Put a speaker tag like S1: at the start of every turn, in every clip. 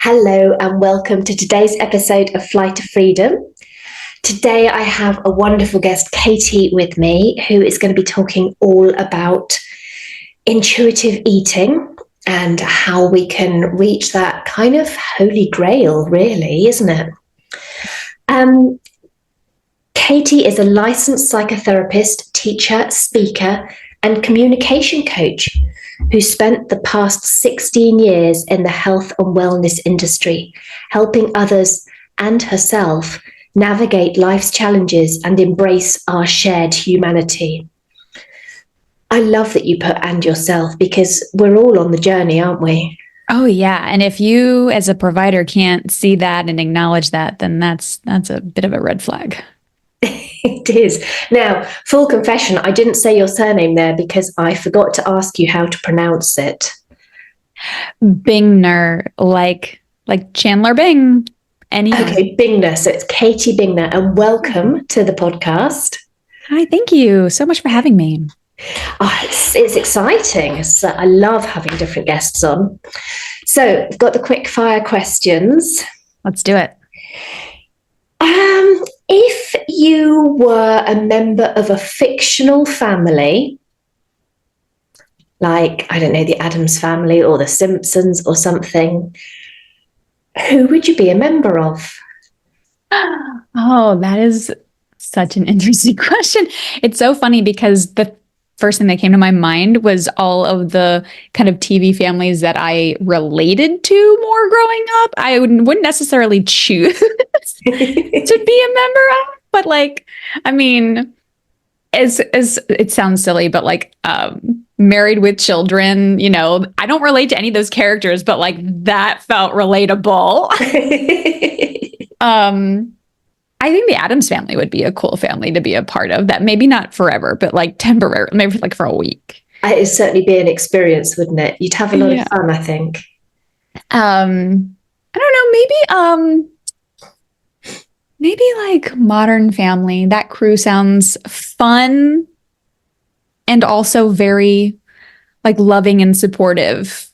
S1: Hello and welcome to today's episode of Flight of Freedom. Today I have a wonderful guest, Katie, with me, who is going to be talking all about intuitive eating and how we can reach that kind of holy grail, really, isn't it? Katie is a licensed psychotherapist, teacher, speaker, and communication coach who spent the past 16 years in the health and wellness industry, helping others and herself navigate life's challenges and embrace our shared humanity. I love that you put "and yourself" because we're all on the journey, aren't we?
S2: Oh, yeah. And if you as a provider can't see that and acknowledge that, then that's a bit of a red flag.
S1: It is. Now, full confession, I didn't say your surname there because I forgot to ask you how to pronounce it.
S2: Bingner, like Chandler Bing.
S1: Okay, Bingner. So it's Katie Bingner, and welcome to the podcast.
S2: Hi, thank you so much for having me.
S1: Oh, it's exciting. I love having different guests on. So we've got the quick fire questions.
S2: Let's do it.
S1: If you were a member of a fictional family, like, I don't know, the Addams Family or the Simpsons or something, who would you be a member of?
S2: Oh, that is such an interesting question. It's so funny because the first thing that came to my mind was all of the kind of TV families that I related to more growing up. I wouldn't necessarily choose to be a member of, but as it sounds silly, but Married with Children, I don't relate to any of those characters, but that felt relatable. I think the Addams Family would be a cool family to be a part of. That maybe not forever, but temporary, maybe for a week.
S1: It'd certainly be an experience, wouldn't it? You'd have a lot of fun, I think.
S2: I don't know, maybe Modern Family. That crew sounds fun and also very loving and supportive.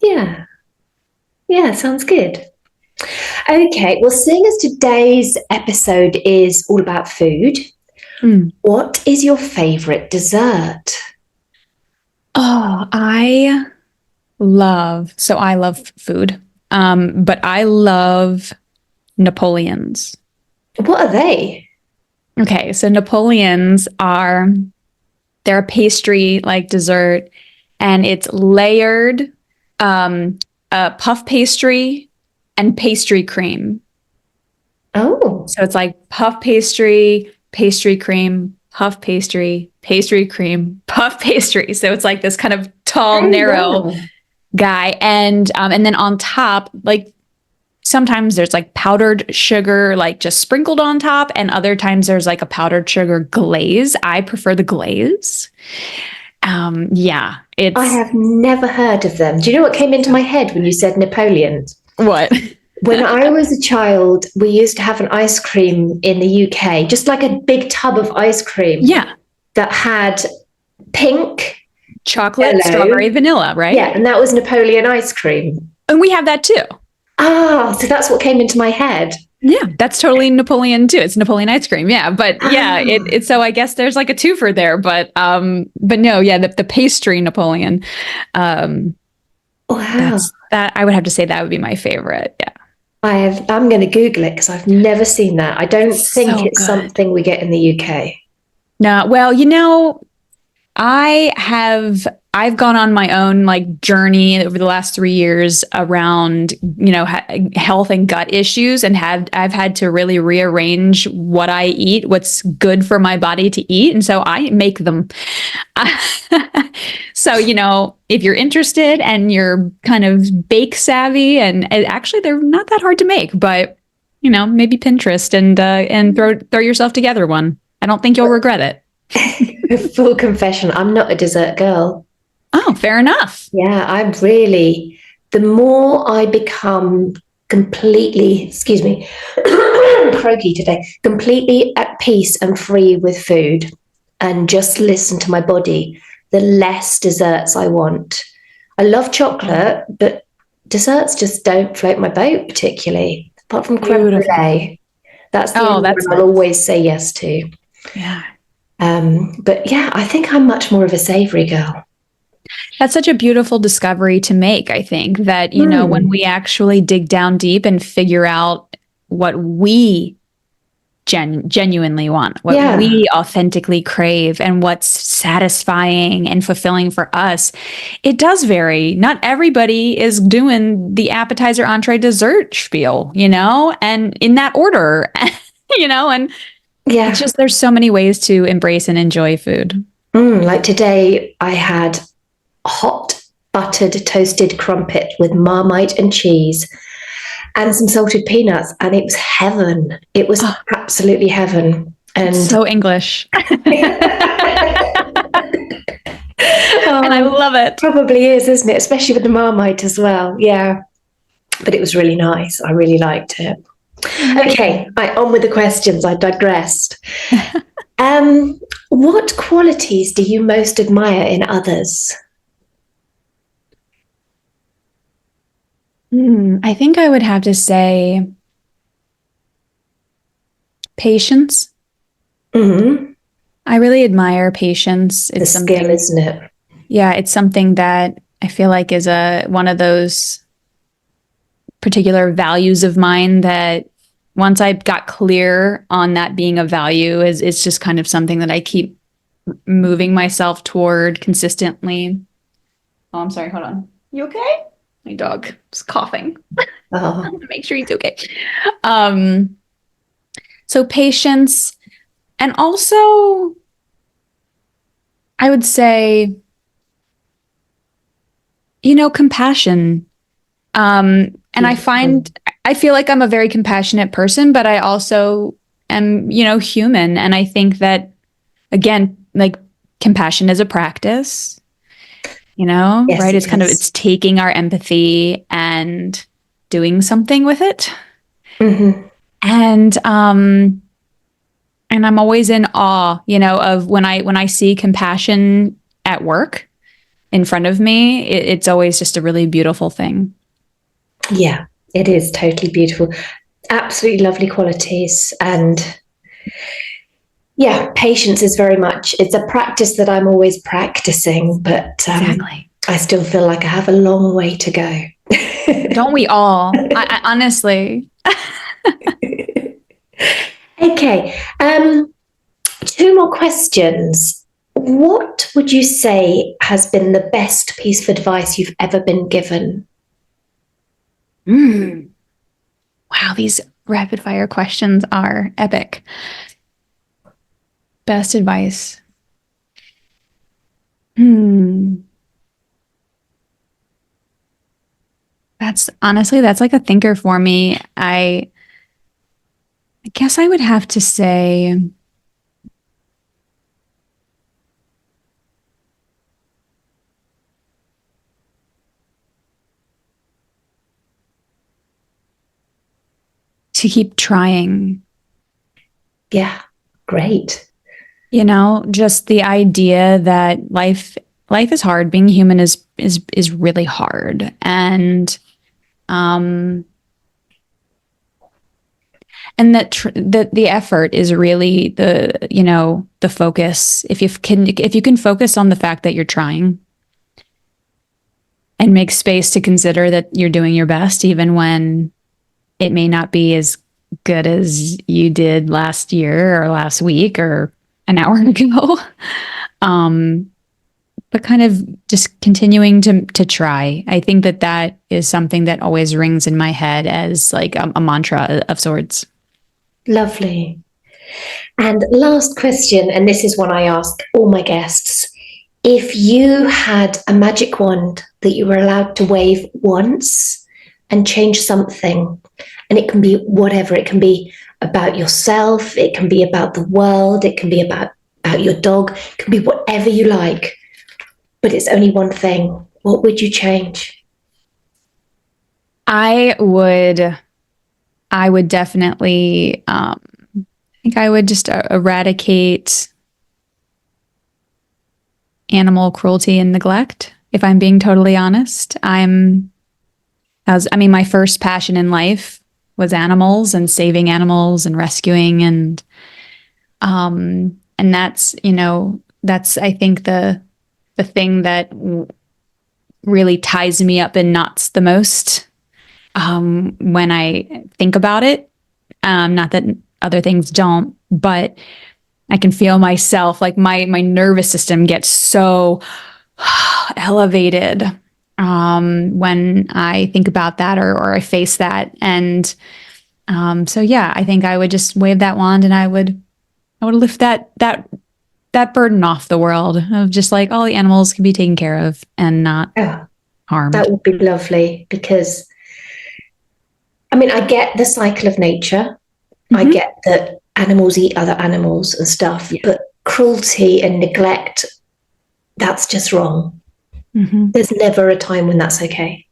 S1: Yeah, sounds good. Okay, well, seeing as today's episode is all about food, what is your favorite dessert?
S2: Oh, I love food, but I love Napoleons.
S1: What are they?
S2: Okay, so Napoleons they're a pastry dessert, and it's layered puff pastry and pastry cream.
S1: Oh.
S2: So it's puff pastry, pastry cream, puff pastry, pastry cream, puff pastry. So it's this kind of tall, narrow guy. And then on top, sometimes there's powdered sugar, just sprinkled on top. And other times there's a powdered sugar glaze. I prefer the glaze. I
S1: have never heard of them. Do you know what came into my head when you said Napoleon?
S2: What?
S1: When I was a child, we used to have an ice cream in the UK, just like a big tub of ice cream.
S2: Yeah.
S1: That had pink,
S2: chocolate, yellow, strawberry, vanilla, right?
S1: Yeah, and that was Napoleon ice cream.
S2: And we have that too.
S1: Ah, so that's what came into my head.
S2: Yeah, that's totally Napoleon too. It's Napoleon ice cream. Yeah, but it's so I guess there's a twofer there, but no, yeah, the pastry Napoleon.
S1: Wow.
S2: That I would have to say that would be my favorite. Yeah.
S1: I'm going to Google it because I've never seen that. I don't think it's something we get in the UK. No,
S2: well, I've gone on my own journey over the last 3 years around, health and gut issues, and I've had to really rearrange what I eat, what's good for my body to eat. And so I make them. So, if you're interested and you're kind of bake savvy, and actually they're not that hard to make, but, maybe Pinterest and throw yourself together one. I don't think you'll regret it.
S1: Full confession, I'm not a dessert girl.
S2: Oh, fair enough.
S1: Yeah, the more I become completely, croaky today, completely at peace and free with food and just listen to my body, the less desserts I want. I love chocolate, but desserts just don't float my boat particularly, apart from creme
S2: Beautiful.
S1: brulee. That's the
S2: Oh,
S1: only
S2: that's
S1: one I'll
S2: nice.
S1: always say yes to.
S2: Yeah.
S1: But yeah, I think I'm much more of a savory girl.
S2: That's such a beautiful discovery to make, I think, that, when
S1: Mm,
S2: we actually dig down deep and figure out what we genuinely want, what
S1: yeah,
S2: we authentically crave, and what's satisfying and fulfilling for us, it does vary. Not everybody is doing the appetizer, entree, dessert spiel, and in that order, and it's
S1: yeah.
S2: just there's so many ways to embrace and enjoy food.
S1: Like today, I had hot buttered toasted crumpet with Marmite and cheese and some salted peanuts, and it was heaven. It was
S2: Oh,
S1: absolutely heaven.
S2: it's
S1: And
S2: so English. And I
S1: oh,
S2: love it.
S1: probably is, isn't it? Especially with the Marmite as well. Yeah, but it was really nice. I really liked it. Okay, right, on with the questions. I digressed. Um, what qualities do you most admire in others?
S2: I think I would have to say patience.
S1: Mm-hmm.
S2: I really admire patience.
S1: The
S2: It's
S1: skill,
S2: something,
S1: isn't it?
S2: yeah, it's something that I feel like is a one of those particular values of mine that once I got clear on that being a value, is it's just kind of something that I keep moving myself toward consistently. Oh, I'm sorry. Hold on. You okay? My dog is coughing.
S1: Oh,
S2: Make sure he's okay. Um, so patience, and also I would say, compassion. And
S1: beautiful.
S2: I feel like I'm a very compassionate person, but I also am, human. And I think that, again, like compassion is a practice,
S1: Yes,
S2: right?
S1: it is.
S2: It's taking our empathy and doing something with it.
S1: Mm-hmm.
S2: And, and I'm always in awe, of when I see compassion at work in front of me. It's always just a really beautiful thing.
S1: Yeah, it is totally beautiful. Absolutely lovely qualities. And yeah, patience is very much, it's a practice that I'm always practicing, but
S2: Exactly.
S1: I still feel like I have a long way to go.
S2: Don't we all? I honestly.
S1: Okay, two more questions. What would you say has been the best piece of advice you've ever been given?
S2: Mm. Wow, these rapid fire questions are epic. Best advice. Hmm. That's like a thinker for me. I guess I would have to say to keep trying.
S1: Yeah, great.
S2: Just the idea that life is hard. Being human is really hard. Um and that the effort is really the focus. If you can focus on the fact that you're trying and make space to consider that you're doing your best, even when it may not be as good as you did last year or last week or an hour ago. um, but kind of just continuing to try. I think that is something that always rings in my head as like a mantra of sorts.
S1: Lovely. And last question, and this is one I ask all my guests. If you had a magic wand that you were allowed to wave once and change something, and it can be whatever, it can be about yourself, it can be about the world, it can be about your dog, it can be whatever you like, but it's only one thing. What would you change?
S2: I would, I would definitely, I think I would just eradicate animal cruelty and neglect. If I'm being totally honest, My first passion in life was animals and saving animals and rescuing, and that's, that's, I think, the thing that really ties me up in knots the most, when I think about it. Not that other things don't, but I can feel myself, like my nervous system gets so elevated when I think about that, or I face that. And so yeah, I think I would just wave that wand, and I would lift that burden off the world of just like all the animals can be taken care of and not harmed.
S1: That would be lovely, because I get the cycle of nature. I get that animals eat other animals and stuff, but cruelty and neglect, that's just wrong. There's never a time when that's okay.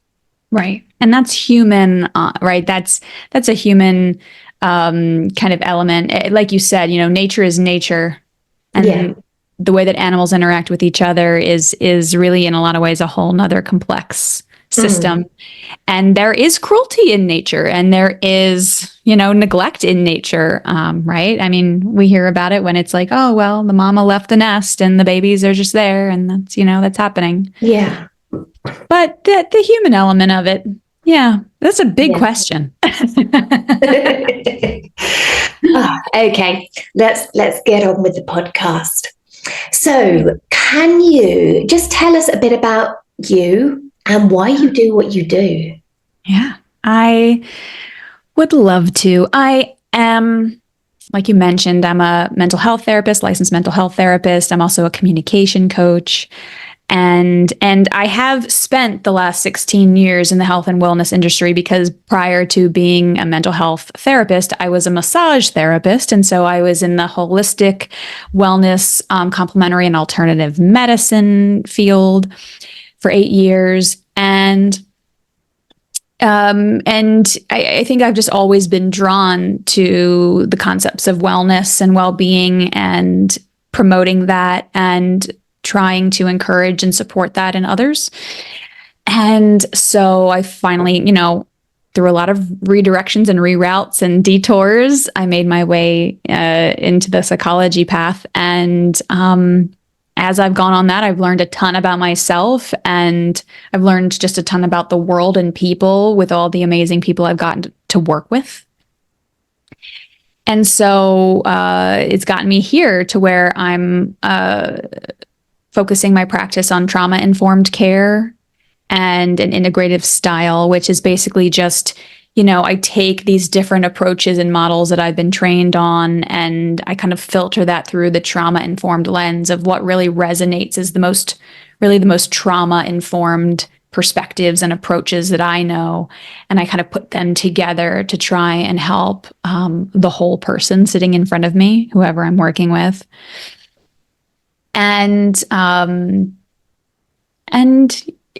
S2: Right. And that's human, right? That's a human kind of element. Like you said, nature is nature. And the way that animals interact with each other is really, in a lot of ways, a whole nother complex system. And there is cruelty in nature, and there is, neglect in nature, right? We hear about it when it's like, oh, well, the mama left the nest and the babies are just there, and that's, that's happening.
S1: Yeah.
S2: But the human element of it, that's a big question.
S1: Okay, let's get on with the podcast. So, can you just tell us a bit about you and why you do what you do?
S2: Yeah, I would love to. I am, like you mentioned, I'm a mental health therapist, licensed mental health therapist. I'm also a communication coach. And I have spent the last 16 years in the health and wellness industry, because prior to being a mental health therapist, I was a massage therapist. And so I was in the holistic wellness, complementary and alternative medicine field for 8 years. And I think I've just always been drawn to the concepts of wellness and well-being, and promoting that, and trying to encourage and support that in others. And so I finally, through a lot of redirections and reroutes and detours, I made my way into the psychology path. And as I've gone on that, I've learned a ton about myself, and I've learned just a ton about the world and people, with all the amazing people I've gotten to work with. And so it's gotten me here to where I'm focusing my practice on trauma-informed care and an integrative style, which is basically just, I take these different approaches and models that I've been trained on, and I kind of filter that through the trauma-informed lens of what really resonates as the most trauma-informed perspectives and approaches that I know. And I kind of put them together to try and help the whole person sitting in front of me, whoever I'm working with. And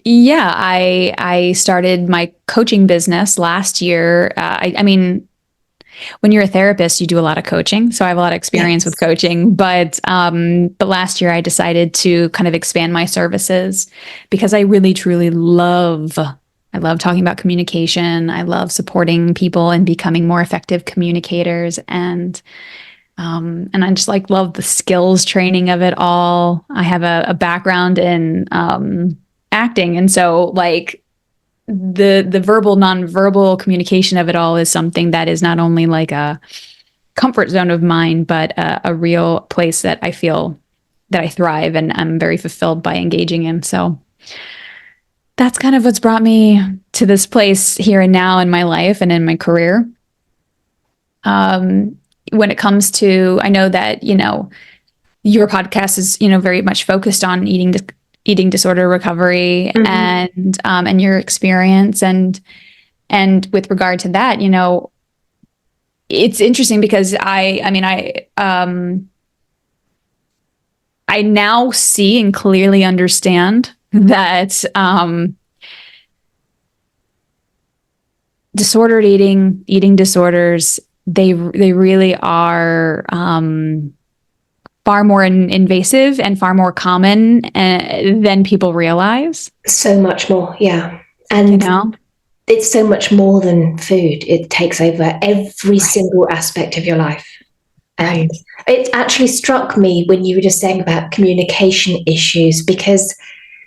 S2: yeah, I started my coaching business last year. When you're a therapist, you do a lot of coaching. So I have a lot of experience with coaching, but last year I decided to kind of expand my services, because I really, truly love talking about communication. I love supporting people and becoming more effective communicators. And I just love the skills training of it all. I have a background in acting. And so the verbal, nonverbal communication of it all is something that is not only like a comfort zone of mine, but a real place that I feel that I thrive and I'm very fulfilled by engaging in. So that's kind of what's brought me to this place here and now in my life and in my career. When it comes to, I know that, your podcast is, very much focused on eating disorder recovery and your experience. And with regard to that, it's interesting because I now see and clearly understand that disordered eating disorders, they really are far more invasive and far more common than people realize.
S1: So much more, yeah. And it's so much more than food. It takes over every single aspect of your life. And it actually struck me when you were just saying about communication issues, because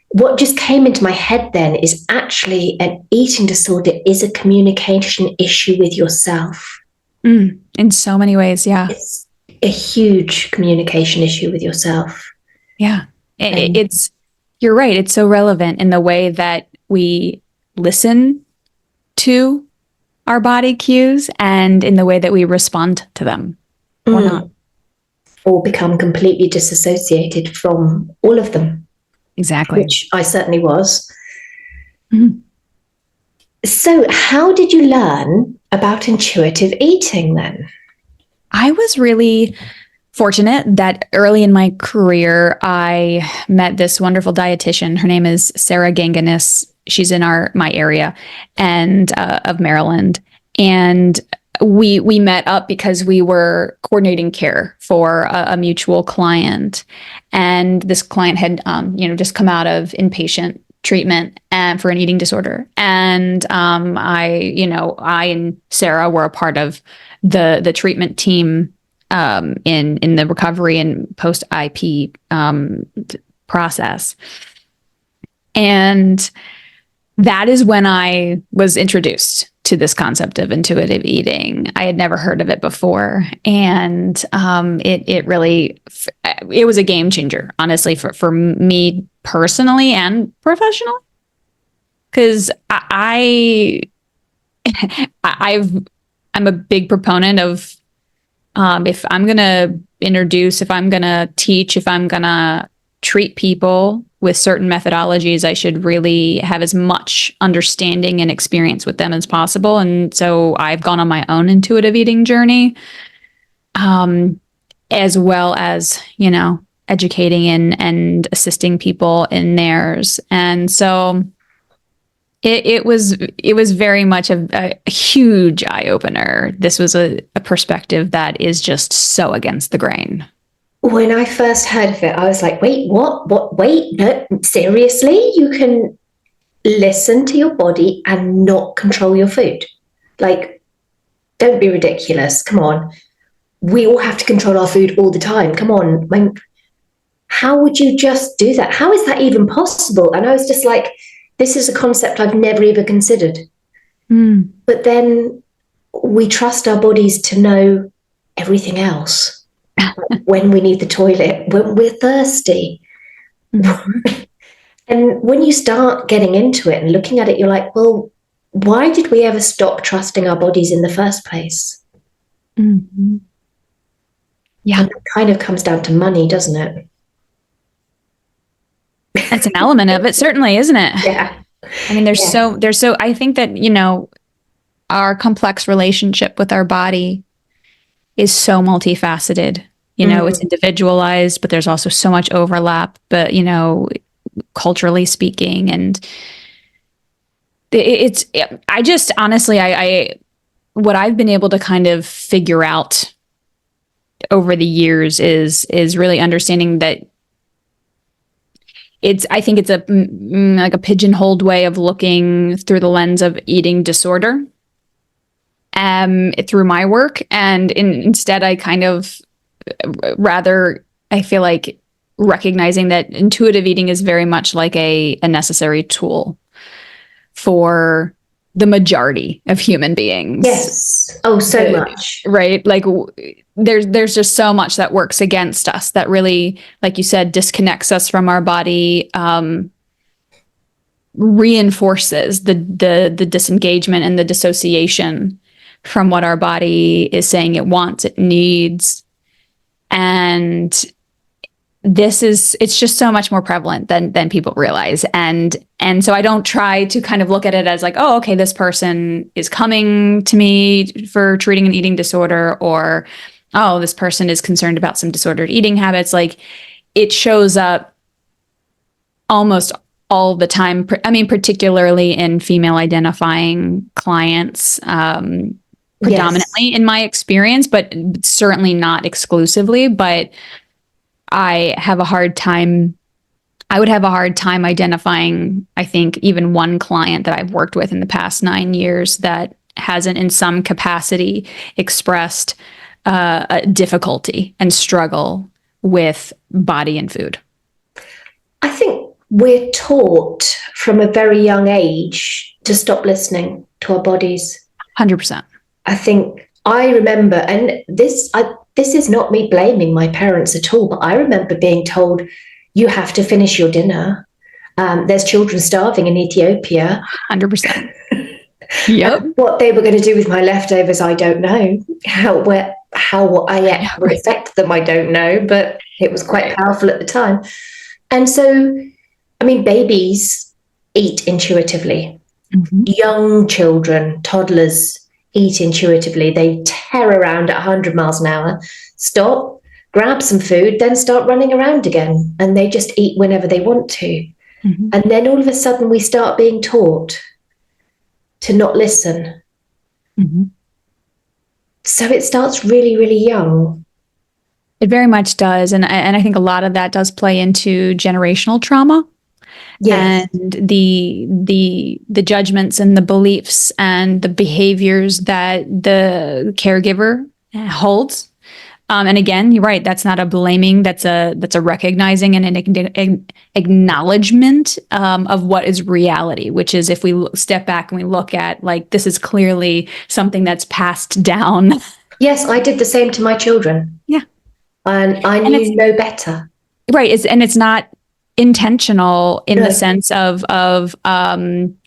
S1: what just came into my head then is actually an eating disorder is a communication issue with yourself.
S2: In so many ways, yeah.
S1: It's a huge communication issue with yourself.
S2: Yeah. It's, you're right. It's so relevant in the way that we listen to our body cues and in the way that we respond to them or not.
S1: Or become completely disassociated from all of them.
S2: Exactly.
S1: Which I certainly was. Mm-hmm. So, how did you learn about intuitive eating then?
S2: I was really fortunate that early in my career, I met this wonderful dietitian. Her name is Sarah Ganganis. She's in my area and of Maryland. And we met up because we were coordinating care for a mutual client. And this client had, just come out of inpatient treatment and for an eating disorder. And I and Sarah were a part of the treatment team in the recovery and post IP process. And that is when I was introduced to this concept of intuitive eating. I had never heard of it before. And it was a game changer, honestly, for me personally and professionally. Because I'm a big proponent of if I'm going to introduce, if I'm going to teach, if I'm going to treat people with certain methodologies, I should really have as much understanding and experience with them as possible. And so I've gone on my own intuitive eating journey, as well as, educating and assisting people in theirs. And so it was very much a huge eye opener. This was a perspective that is just so against the grain.
S1: When I first heard of it, I was like, wait, what? Wait, no, seriously? You can listen to your body and not control your food? Like, don't be ridiculous. Come on. We all have to control our food all the time. Come on. How would you just do that? How is that even possible? And I was just like, this is a concept I've never even considered. But then we trust our bodies to know everything else. When we need the toilet, when we're thirsty. And when you start getting into it and looking at it, you're like, well, why did we ever stop trusting our bodies in the first place?
S2: Mm-hmm. Yeah.
S1: And it kind of comes down to money, doesn't it?
S2: That's an element of it, certainly, isn't it?
S1: Yeah.
S2: I mean, I think that, our complex relationship with our body is so multifaceted. It's individualized, but there's also so much overlap, but, culturally speaking. And I just honestly, what I've been able to kind of figure out over the years is really understanding that I think it's like a pigeonholed way of looking through the lens of eating disorder through my work. And instead I kind of I feel like recognizing that intuitive eating is very much like a necessary tool for the majority of human beings.
S1: Yes. Oh, so much.
S2: Right? Like there's just so much that works against us that really, like you said, disconnects us from our body, reinforces the disengagement and the dissociation from what our body is saying it wants, it needs. And it's just so much more prevalent than people realize. And so I don't try to kind of look at it as like, oh, okay, this person is coming to me for treating an eating disorder, or, oh, this person is concerned about some disordered eating habits. Like, it shows up almost all the time. I mean, particularly in female identifying clients, predominantly in my experience, but certainly not exclusively. But I have a hard time I would have a hard time identifying, I think, even one client that I've worked with in the past 9 years that hasn't in some capacity expressed a difficulty and struggle with body and food.
S1: I think we're taught from a very young age to stop listening to our bodies.
S2: 100%.
S1: I think I remember, and this is not me blaming my parents at all, but I remember being told, you have to finish your dinner. There's children starving in Ethiopia.
S2: 100%. Yep.
S1: What they were going to do with my leftovers, I don't know. How what I ate would affect them, I don't know, but it was quite powerful at the time. And so, I mean, babies eat intuitively.
S2: Mm-hmm.
S1: Young children, toddlers eat intuitively. They tear around at 100 miles an hour, stop, grab some food, then start running around again. And they just eat whenever they want to.
S2: Mm-hmm.
S1: And then all of a sudden we start being taught to not listen.
S2: Mm-hmm.
S1: So it starts really, really young.
S2: It very much does. And I think a lot of that does play into generational trauma.
S1: Yes.
S2: And the judgments and the beliefs and the behaviors that the caregiver holds. And again, you're right. That's not a blaming. That's a recognizing and an acknowledgement of what is reality. Which is, if we step back and we look at, like, this is clearly something that's passed down.
S1: Yes, I did the same to my children.
S2: Yeah,
S1: and I knew no better.
S2: Right. It's not intentional in the sense of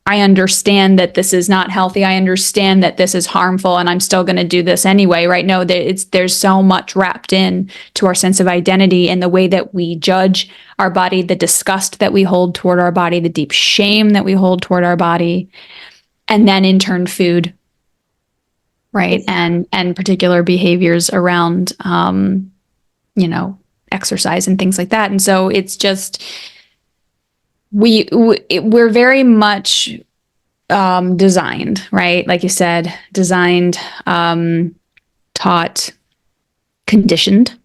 S2: I understand that this is not healthy. I understand that this is harmful, and I'm still going to do this anyway. Right? No, there's so much wrapped in to our sense of identity and the way that we judge our body, the disgust that we hold toward our body, the deep shame that we hold toward our body, and then in turn food. Right. And particular behaviors around exercise and things like that. And so it's just, we're very much designed, right? Like you said, designed, taught, conditioned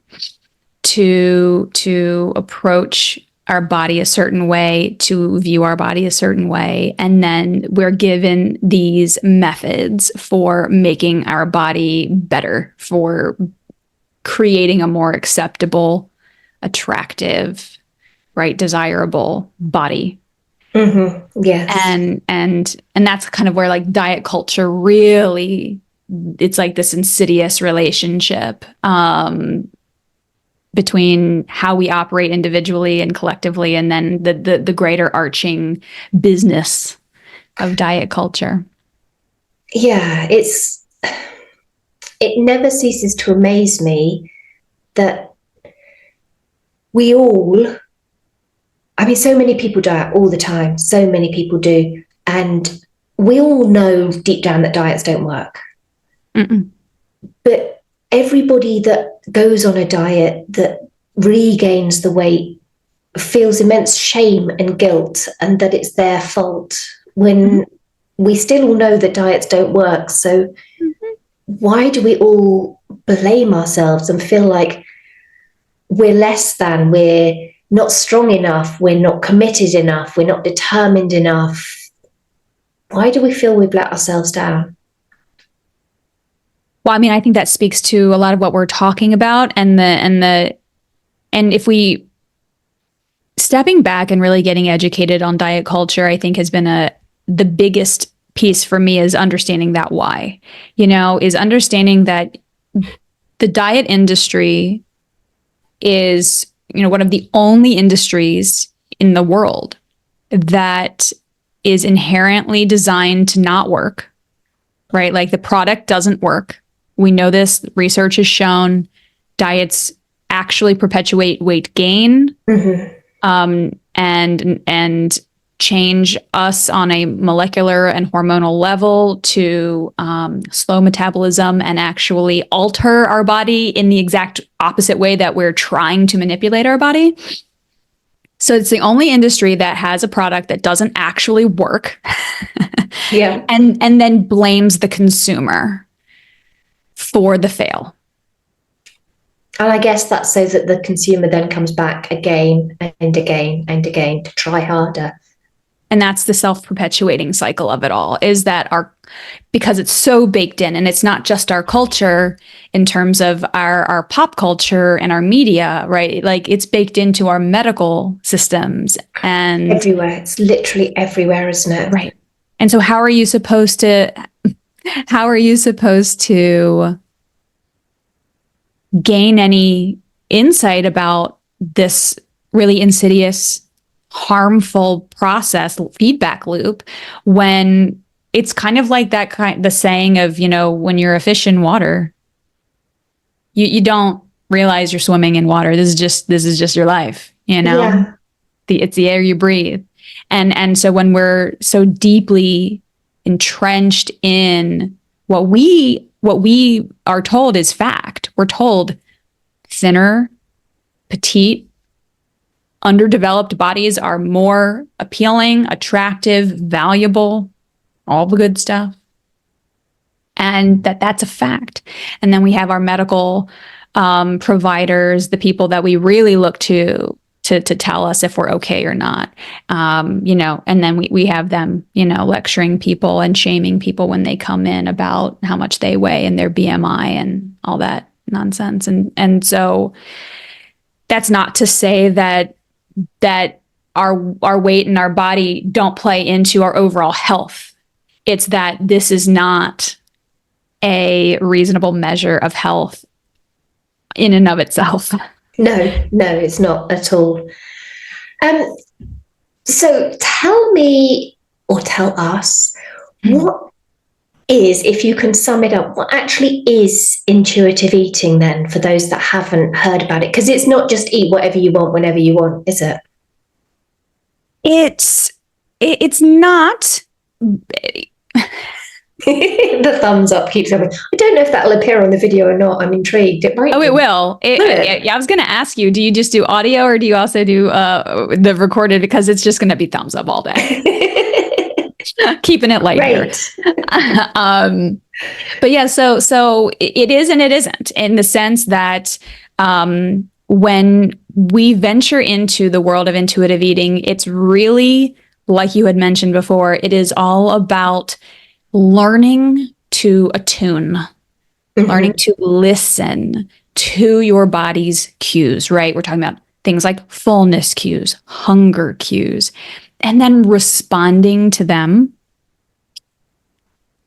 S2: to approach our body a certain way, to view our body a certain way. And then we're given these methods for making our body better, for creating a more acceptable, attractive, right, desirable body.
S1: Mm-hmm. Yes.
S2: And that's kind of where, like, diet culture really, it's like this insidious relationship between how we operate individually and collectively, and then the greater arching business of diet culture.
S1: Yeah, it never ceases to amaze me that we all, I mean, so many people diet all the time. So many people do. And we all know deep down that diets don't work.
S2: Mm-mm.
S1: But everybody that goes on a diet, that regains the weight, feels immense shame and guilt, and that it's their fault, when we still all know that diets don't work. So why do we all blame ourselves and feel like we're less than, we're not strong enough, we're not committed enough, we're not determined enough? Why do we feel we've let ourselves down?
S2: Well, I mean, I think that speaks to a lot of what we're talking about, and if we, stepping back and really getting educated on diet culture, I think has been the biggest piece for me, is understanding that why, is understanding that the diet industry is, one of the only industries in the world that is inherently designed to not work, right? Like, the product doesn't work. We know this. Research has shown diets actually perpetuate weight gain, and change us on a molecular and hormonal level to slow metabolism, and actually alter our body in the exact opposite way that we're trying to manipulate our body. So it's the only industry that has a product that doesn't actually work.
S1: Yeah.
S2: And then blames the consumer for the fail.
S1: And I guess that's so that the consumer then comes back again and again and again to try harder.
S2: And that's the self-perpetuating cycle of it all, is that because it's so baked in, and it's not just our culture in terms of our pop culture and our media, right? Like, it's baked into our medical systems and
S1: everywhere. It's literally everywhere, isn't it?
S2: Right. And so how are you supposed to gain any insight about this really insidious, harmful process feedback loop when it's kind of like the saying of, when you're a fish in water, you don't realize you're swimming in water. This is just your life,
S1: Yeah.
S2: It's the air you breathe. And so when we're so deeply entrenched in what we are told is fact, we're told thinner, petite, underdeveloped bodies are more appealing, attractive, valuable, all the good stuff. And that's a fact. And then we have our medical providers, the people that we really look to tell us if we're okay or not. And then we have them, lecturing people and shaming people when they come in about how much they weigh and their BMI and all that nonsense. And so that's not to say that our weight and our body don't play into our overall health. It's that this is not a reasonable measure of health in and of itself.
S1: No, it's not at all. So tell me, or tell us, what is, if you can sum it up, what actually is intuitive eating then, for those that haven't heard about it? Because it's not just eat whatever you want whenever you want, is it?
S2: It's not.
S1: The thumbs up keeps going. I don't know if that'll appear on the video or not. I'm intrigued. It might.
S2: Oh, it will. Yeah, I was going to ask you, do you just do audio or do you also do the recorded? Because it's just going to be thumbs up all day. Keeping it light here. But yeah, so it is and it isn't, in the sense that when we venture into the world of intuitive eating, it's really, like you had mentioned before, it is all about learning to attune, learning to listen to your body's cues, right? We're talking about things like fullness cues, hunger cues, and then responding to them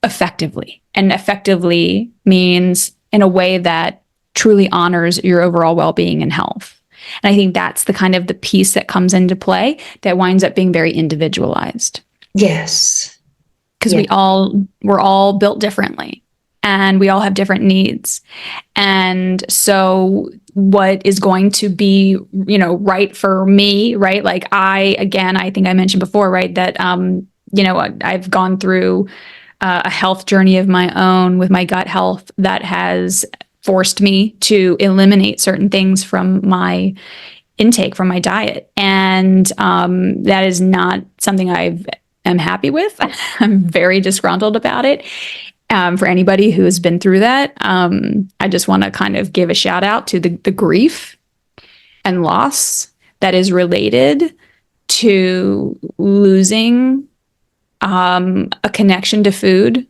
S2: effectively. And effectively means in a way that truly honors your overall well-being and health. And I think that's the kind of the piece that comes into play that winds up being very individualized.
S1: Yes.
S2: Because we're all built differently and we all have different needs. And so what is going to be, right for me, right? Like I think I mentioned before, right, that, I've gone through a health journey of my own with my gut health that has forced me to eliminate certain things from my intake, from my diet. And that is not something I'm happy with. I'm very disgruntled about it. For anybody who has been through that, I just want to kind of give a shout out to the grief and loss that is related to losing a connection to food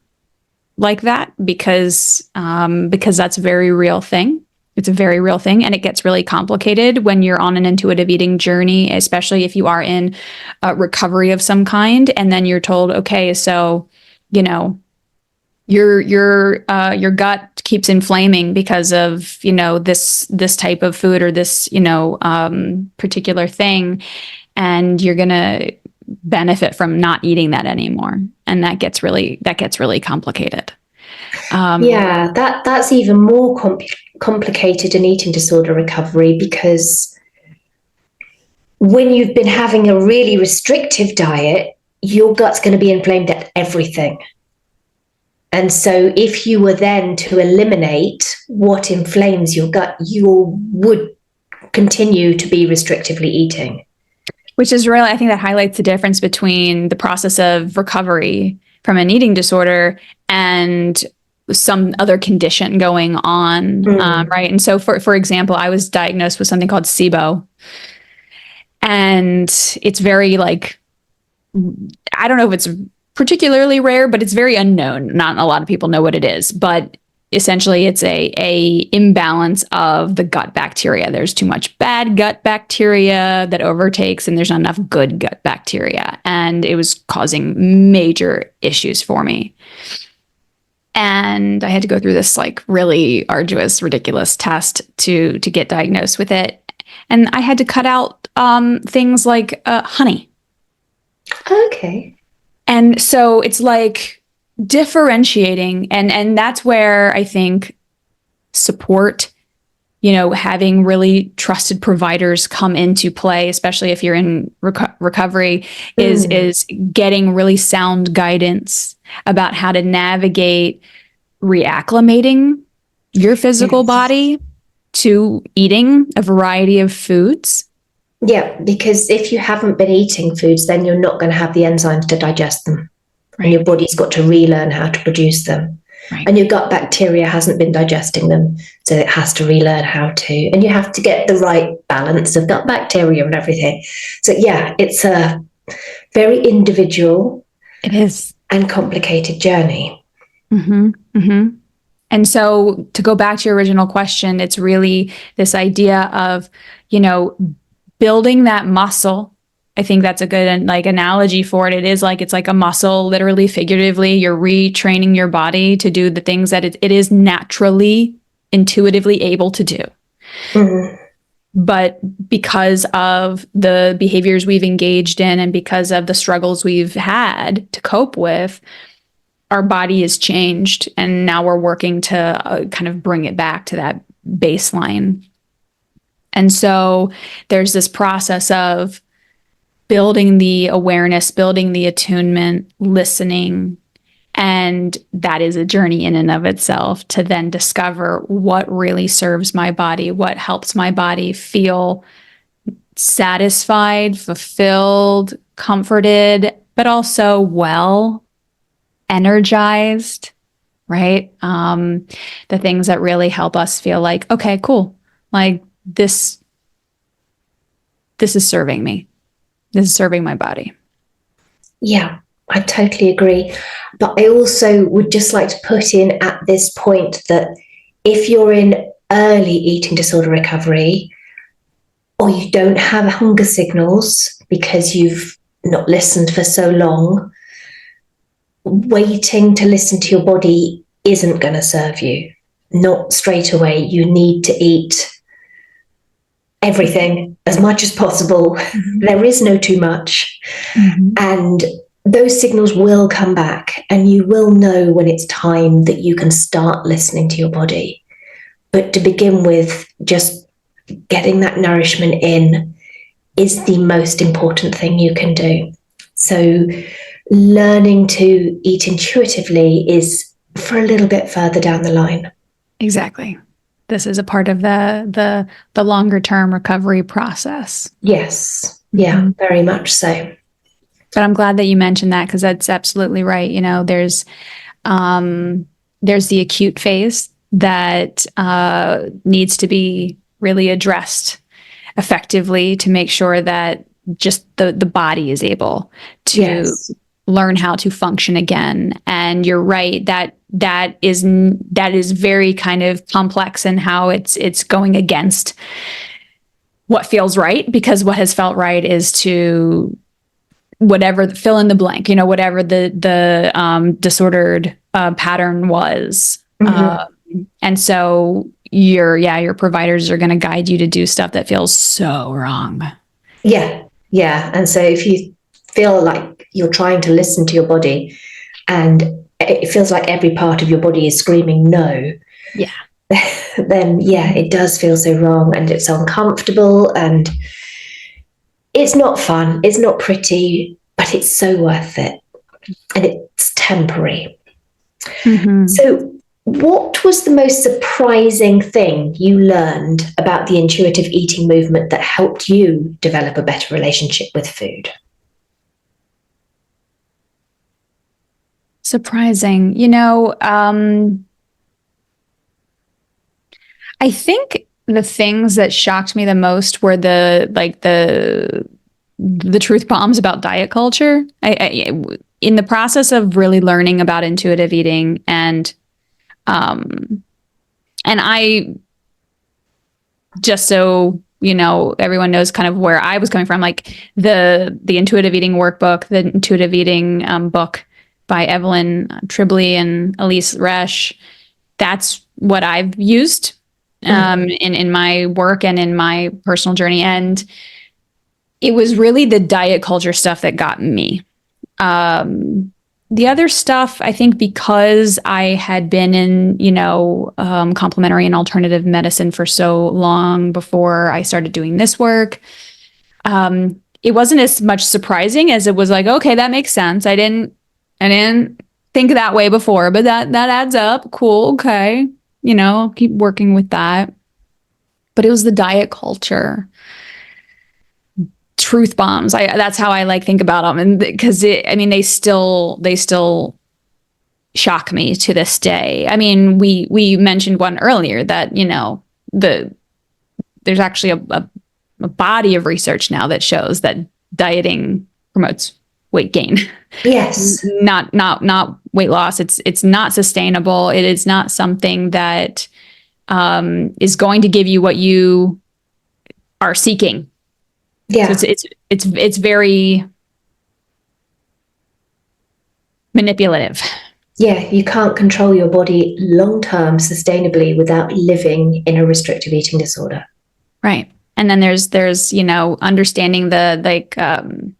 S2: like that, because that's a very real thing. It's a very real thing, and it gets really complicated when you're on an intuitive eating journey, especially if you are in recovery of some kind, and then you're told, okay, so your gut keeps inflaming because of this type of food or this particular thing, and you're gonna benefit from not eating that anymore, and that gets really complicated.
S1: That's even more complicated in eating disorder recovery, because when you've been having a really restrictive diet, your gut's going to be inflamed at everything. And so if you were then to eliminate what inflames your gut, you would continue to be restrictively eating.
S2: Which is really, I think that highlights the difference between the process of recovery from an eating disorder and some other condition going on, right? And so, for example, I was diagnosed with something called SIBO, and it's very like, I don't know if it's particularly rare, but it's very unknown. Not a lot of people know what it is, but essentially it's a imbalance of the gut bacteria. There's too much bad gut bacteria that overtakes, and there's not enough good gut bacteria, and it was causing major issues for me. And I had to go through this like really arduous, ridiculous test to get diagnosed with it. And I had to cut out things like honey.
S1: Okay.
S2: And so it's like differentiating, and that's where I think support, having really trusted providers come into play, especially if you're in recovery, is getting really sound guidance about how to navigate reacclimating your physical body to eating a variety of foods.
S1: Yeah, because if you haven't been eating foods, then you're not going to have the enzymes to digest them. Right. And your body's got to relearn how to produce them. Right. And your gut bacteria hasn't been digesting them, so it has to relearn how to. And you have to get the right balance of gut bacteria and everything. So yeah, it's a very individual,
S2: it is,
S1: and complicated journey.
S2: Mm-hmm. Mm-hmm. And so to go back to your original question, it's really this idea of, building that muscle. I think that's a good like analogy for it. It's like a muscle, literally, figuratively. You're retraining your body to do the things that it is naturally, intuitively able to do. Mm-hmm. But because of the behaviors we've engaged in and because of the struggles we've had to cope with, our body has changed. And now we're working to kind of bring it back to that baseline. And so there's this process of building the awareness, building the attunement, listening. And that is a journey in and of itself to then discover what really serves my body, what helps my body feel satisfied, fulfilled, comforted, but also well, energized, right? The things that really help us feel like, okay, cool. Like this is serving me. This is serving my body.
S1: Yeah, I totally agree. But I also would just like to put in at this point that if you're in early eating disorder recovery, or you don't have hunger signals because you've not listened for so long, waiting to listen to your body isn't going to serve you. Not straight away. You need to eat everything as much as possible. Mm-hmm. There is no too much. Mm-hmm. And those signals will come back, and you will know when it's time that you can start listening to your body. But to begin with, just getting that nourishment in is the most important thing you can do. So learning to eat intuitively is for a little bit further down the line.
S2: Exactly. This is a part of the longer term recovery process.
S1: Yes. Yeah, mm-hmm. Very much so.
S2: But I'm glad that you mentioned that, because that's absolutely right. There's the acute phase that needs to be really addressed effectively to make sure that just the body is able to learn how to function again. And you're right, that is very kind of complex in how it's going against what feels right, because what has felt right is to whatever, fill in the blank, whatever the disordered pattern was. Mm-hmm. And so your providers are going to guide you to do stuff that feels so wrong.
S1: Yeah. Yeah. And so if you feel like you're trying to listen to your body and it feels like every part of your body is screaming no, then it does feel so wrong, and it's uncomfortable, and it's not fun. It's not pretty, but it's so worth it. And it's temporary. Mm-hmm. So what was the most surprising thing you learned about the intuitive eating movement that helped you develop a better relationship with food?
S2: Surprising. I think the things that shocked me the most were the truth bombs about diet culture. In the process of really learning about intuitive eating and I, just so you know, everyone knows kind of where I was coming from, like the intuitive eating workbook, the intuitive eating book by Evelyn Tribole and Elise Resch. That's what I've used in my work and in my personal journey. And it was really the diet culture stuff that got me. The other stuff, I think, because I had been in, complementary and alternative medicine for so long before I started doing this work, it wasn't as much surprising as it was like, okay, that makes sense. I didn't think that way before, but that adds up. Cool. Okay. I'll keep working with that. But it was the diet culture truth bombs. That's how I like think about them. And because they still shock me to this day. I mean, we mentioned one earlier that, there's actually a body of research now that shows that dieting promotes weight gain.
S1: Yes.
S2: Not weight loss. It's not sustainable. It is not something that is going to give you what you are seeking.
S1: Yeah.
S2: So it's very manipulative.
S1: Yeah, you can't control your body long-term sustainably without living in a restrictive eating disorder.
S2: Right. And then there's understanding the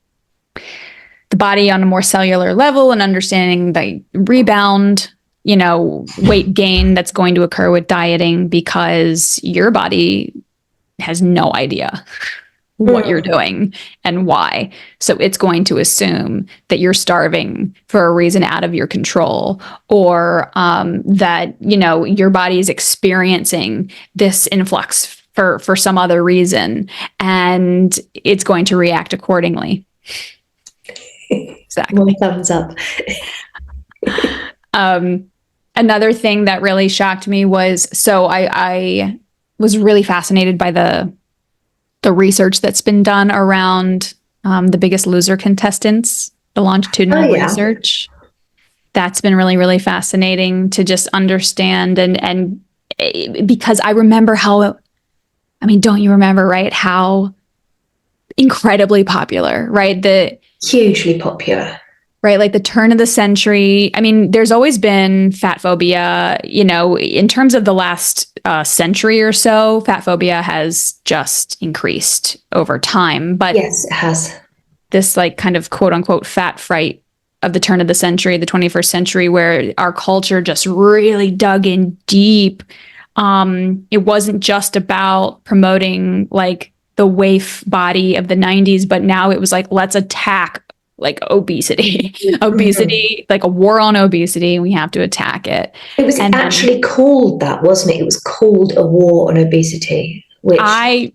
S2: body on a more cellular level and understanding the rebound, weight gain that's going to occur with dieting because your body has no idea what you're doing and why. So it's going to assume that you're starving for a reason out of your control, or that, your body is experiencing this influx for some other reason, and it's going to react accordingly. Exactly.
S1: One thumbs up.
S2: Another thing that really shocked me was, so I was really fascinated by the research that's been done around the Biggest Loser contestants, the longitudinal research. That's been really, really fascinating to just understand. And because I remember don't you remember, right, how incredibly popular, right?
S1: Hugely popular.
S2: Right, like the turn of the century. I mean, there's always been fat phobia, in terms of the last century or so, fat phobia has just increased over time. But
S1: yes, it has. This
S2: like kind of quote unquote fat fright of the turn of the century, the 21st century, where our culture just really dug in deep. It wasn't just about promoting like the waif body of the 90s, but now it was like, let's attack like obesity, like a war on obesity, and we have to attack it.
S1: It was actually called that, wasn't it? It was called a war on obesity, which
S2: I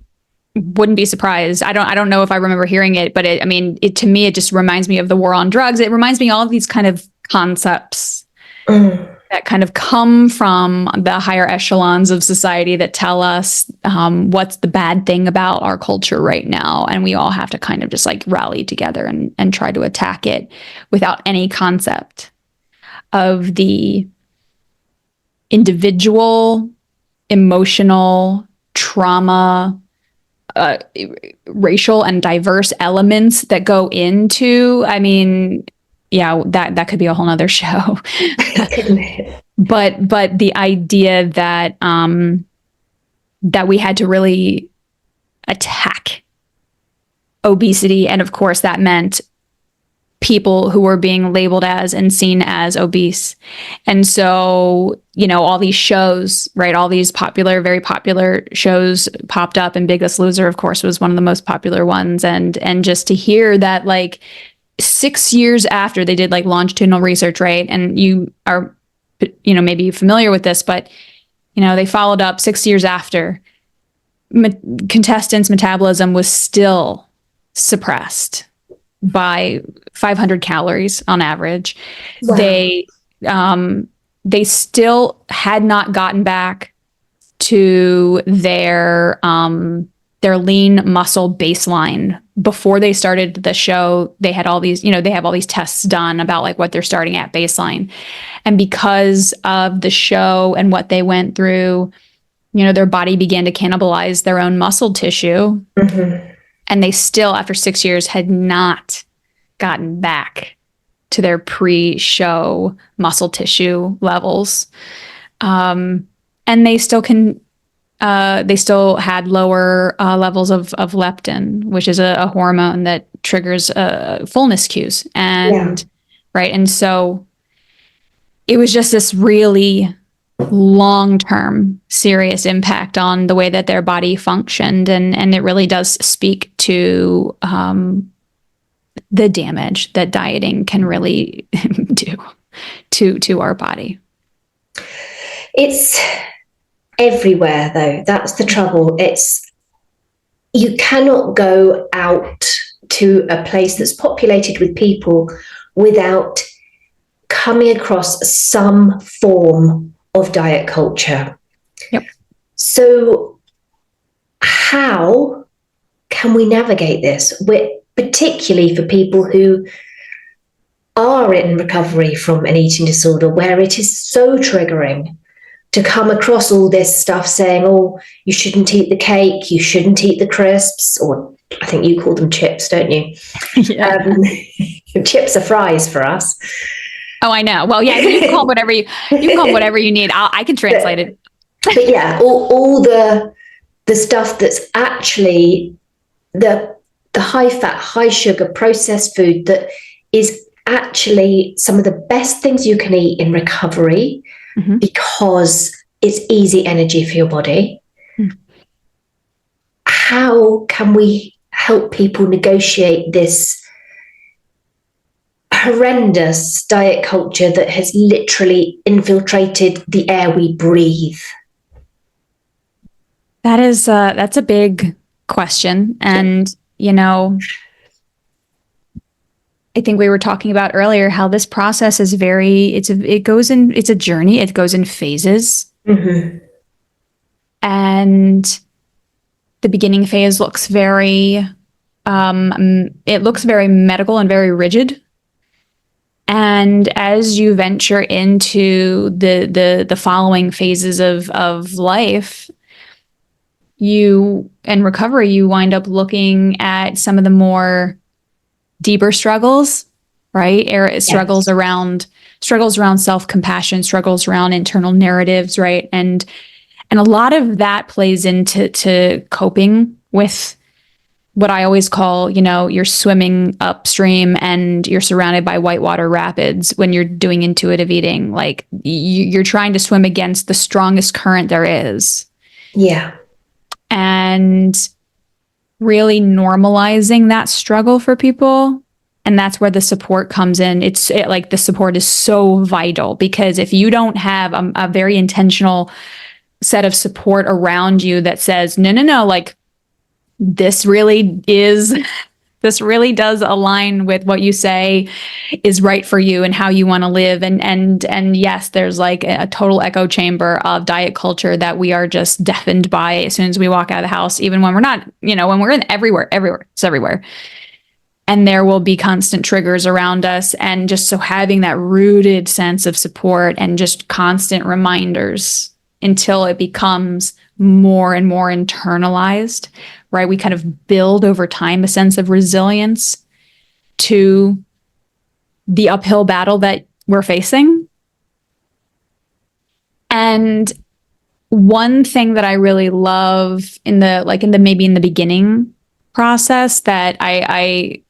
S2: wouldn't be surprised. I don't know if I remember hearing it, but to me, it just reminds me of the war on drugs. It reminds me of all of these kind of concepts that kind of come from the higher echelons of society that tell us what's the bad thing about our culture right now. And we all have to kind of just like rally together and try to attack it without any concept of the individual, emotional, trauma, racial and diverse elements that go into, that could be a whole nother show. But the idea that that we had to really attack obesity, and of course that meant people who were being labeled as and seen as obese. And so, all these shows, right, all these very popular shows popped up, and Biggest Loser, of course, was one of the most popular ones. And just to hear that, like, 6 years after they did like longitudinal research, right? And you are, maybe familiar with this, but, they followed up 6 years after contestants' metabolism was still suppressed by 500 calories on average. Wow. They still had not gotten back to their lean muscle baseline. Before they started the show, they had all these, they have all these tests done about like what they're starting at baseline. And because of the show and what they went through, their body began to cannibalize their own muscle tissue.
S1: Mm-hmm.
S2: And they still, after 6 years, had not gotten back to their pre-show muscle tissue levels. And they still had lower levels of leptin, which is a hormone that triggers fullness cues. And right. And so it was just this really long-term serious impact on the way that their body functioned. And it really does speak to the damage that dieting can really do to our body.
S1: It's everywhere, though. That's the trouble. You cannot go out to a place that's populated with people without coming across some form of diet culture.
S2: Yep.
S1: So how can we navigate this? Particularly for people who are in recovery from an eating disorder, where it is so triggering to come across all this stuff saying, oh, you shouldn't eat the cake, you shouldn't eat the crisps, or I think you call them chips, don't you?
S2: Yeah.
S1: Chips are fries for us.
S2: Oh, I know. Well, yeah, you can call whatever you need. I can translate it.
S1: But yeah, all the stuff that's actually the high fat, high sugar processed food that is actually some of the best things you can eat in recovery, mm-hmm. because it's easy energy for your body. Mm. How can we help people negotiate this horrendous diet culture that has literally infiltrated the air we breathe?
S2: That's a big question. And, I think we were talking about earlier how this process is it's a journey. It goes in phases.
S1: Mm-hmm.
S2: And the beginning phase looks very medical and very rigid. And as you venture into the following phases of life, in recovery, you wind up looking at some of the more deeper struggles, right? Struggles around self-compassion, struggles around internal narratives, right? And a lot of that plays into coping with what I always call, you're swimming upstream and you're surrounded by whitewater rapids when you're doing intuitive eating. Like you're trying to swim against the strongest current there is.
S1: Yeah.
S2: And really normalizing that struggle for people. And that's where the support comes in. The support is so vital, because if you don't have a very intentional set of support around you that says, no, like this really does align with what you say is right for you and how you want to live. And yes, there's like a total echo chamber of diet culture that we are just deafened by as soon as we walk out of the house, even when we're not, when we're in everywhere, it's everywhere. And there will be constant triggers around us. And just so having that rooted sense of support and just constant reminders until it becomes more and more internalized, right? We kind of build over time a sense of resilience to the uphill battle that we're facing. And one thing that I really love in the beginning process that I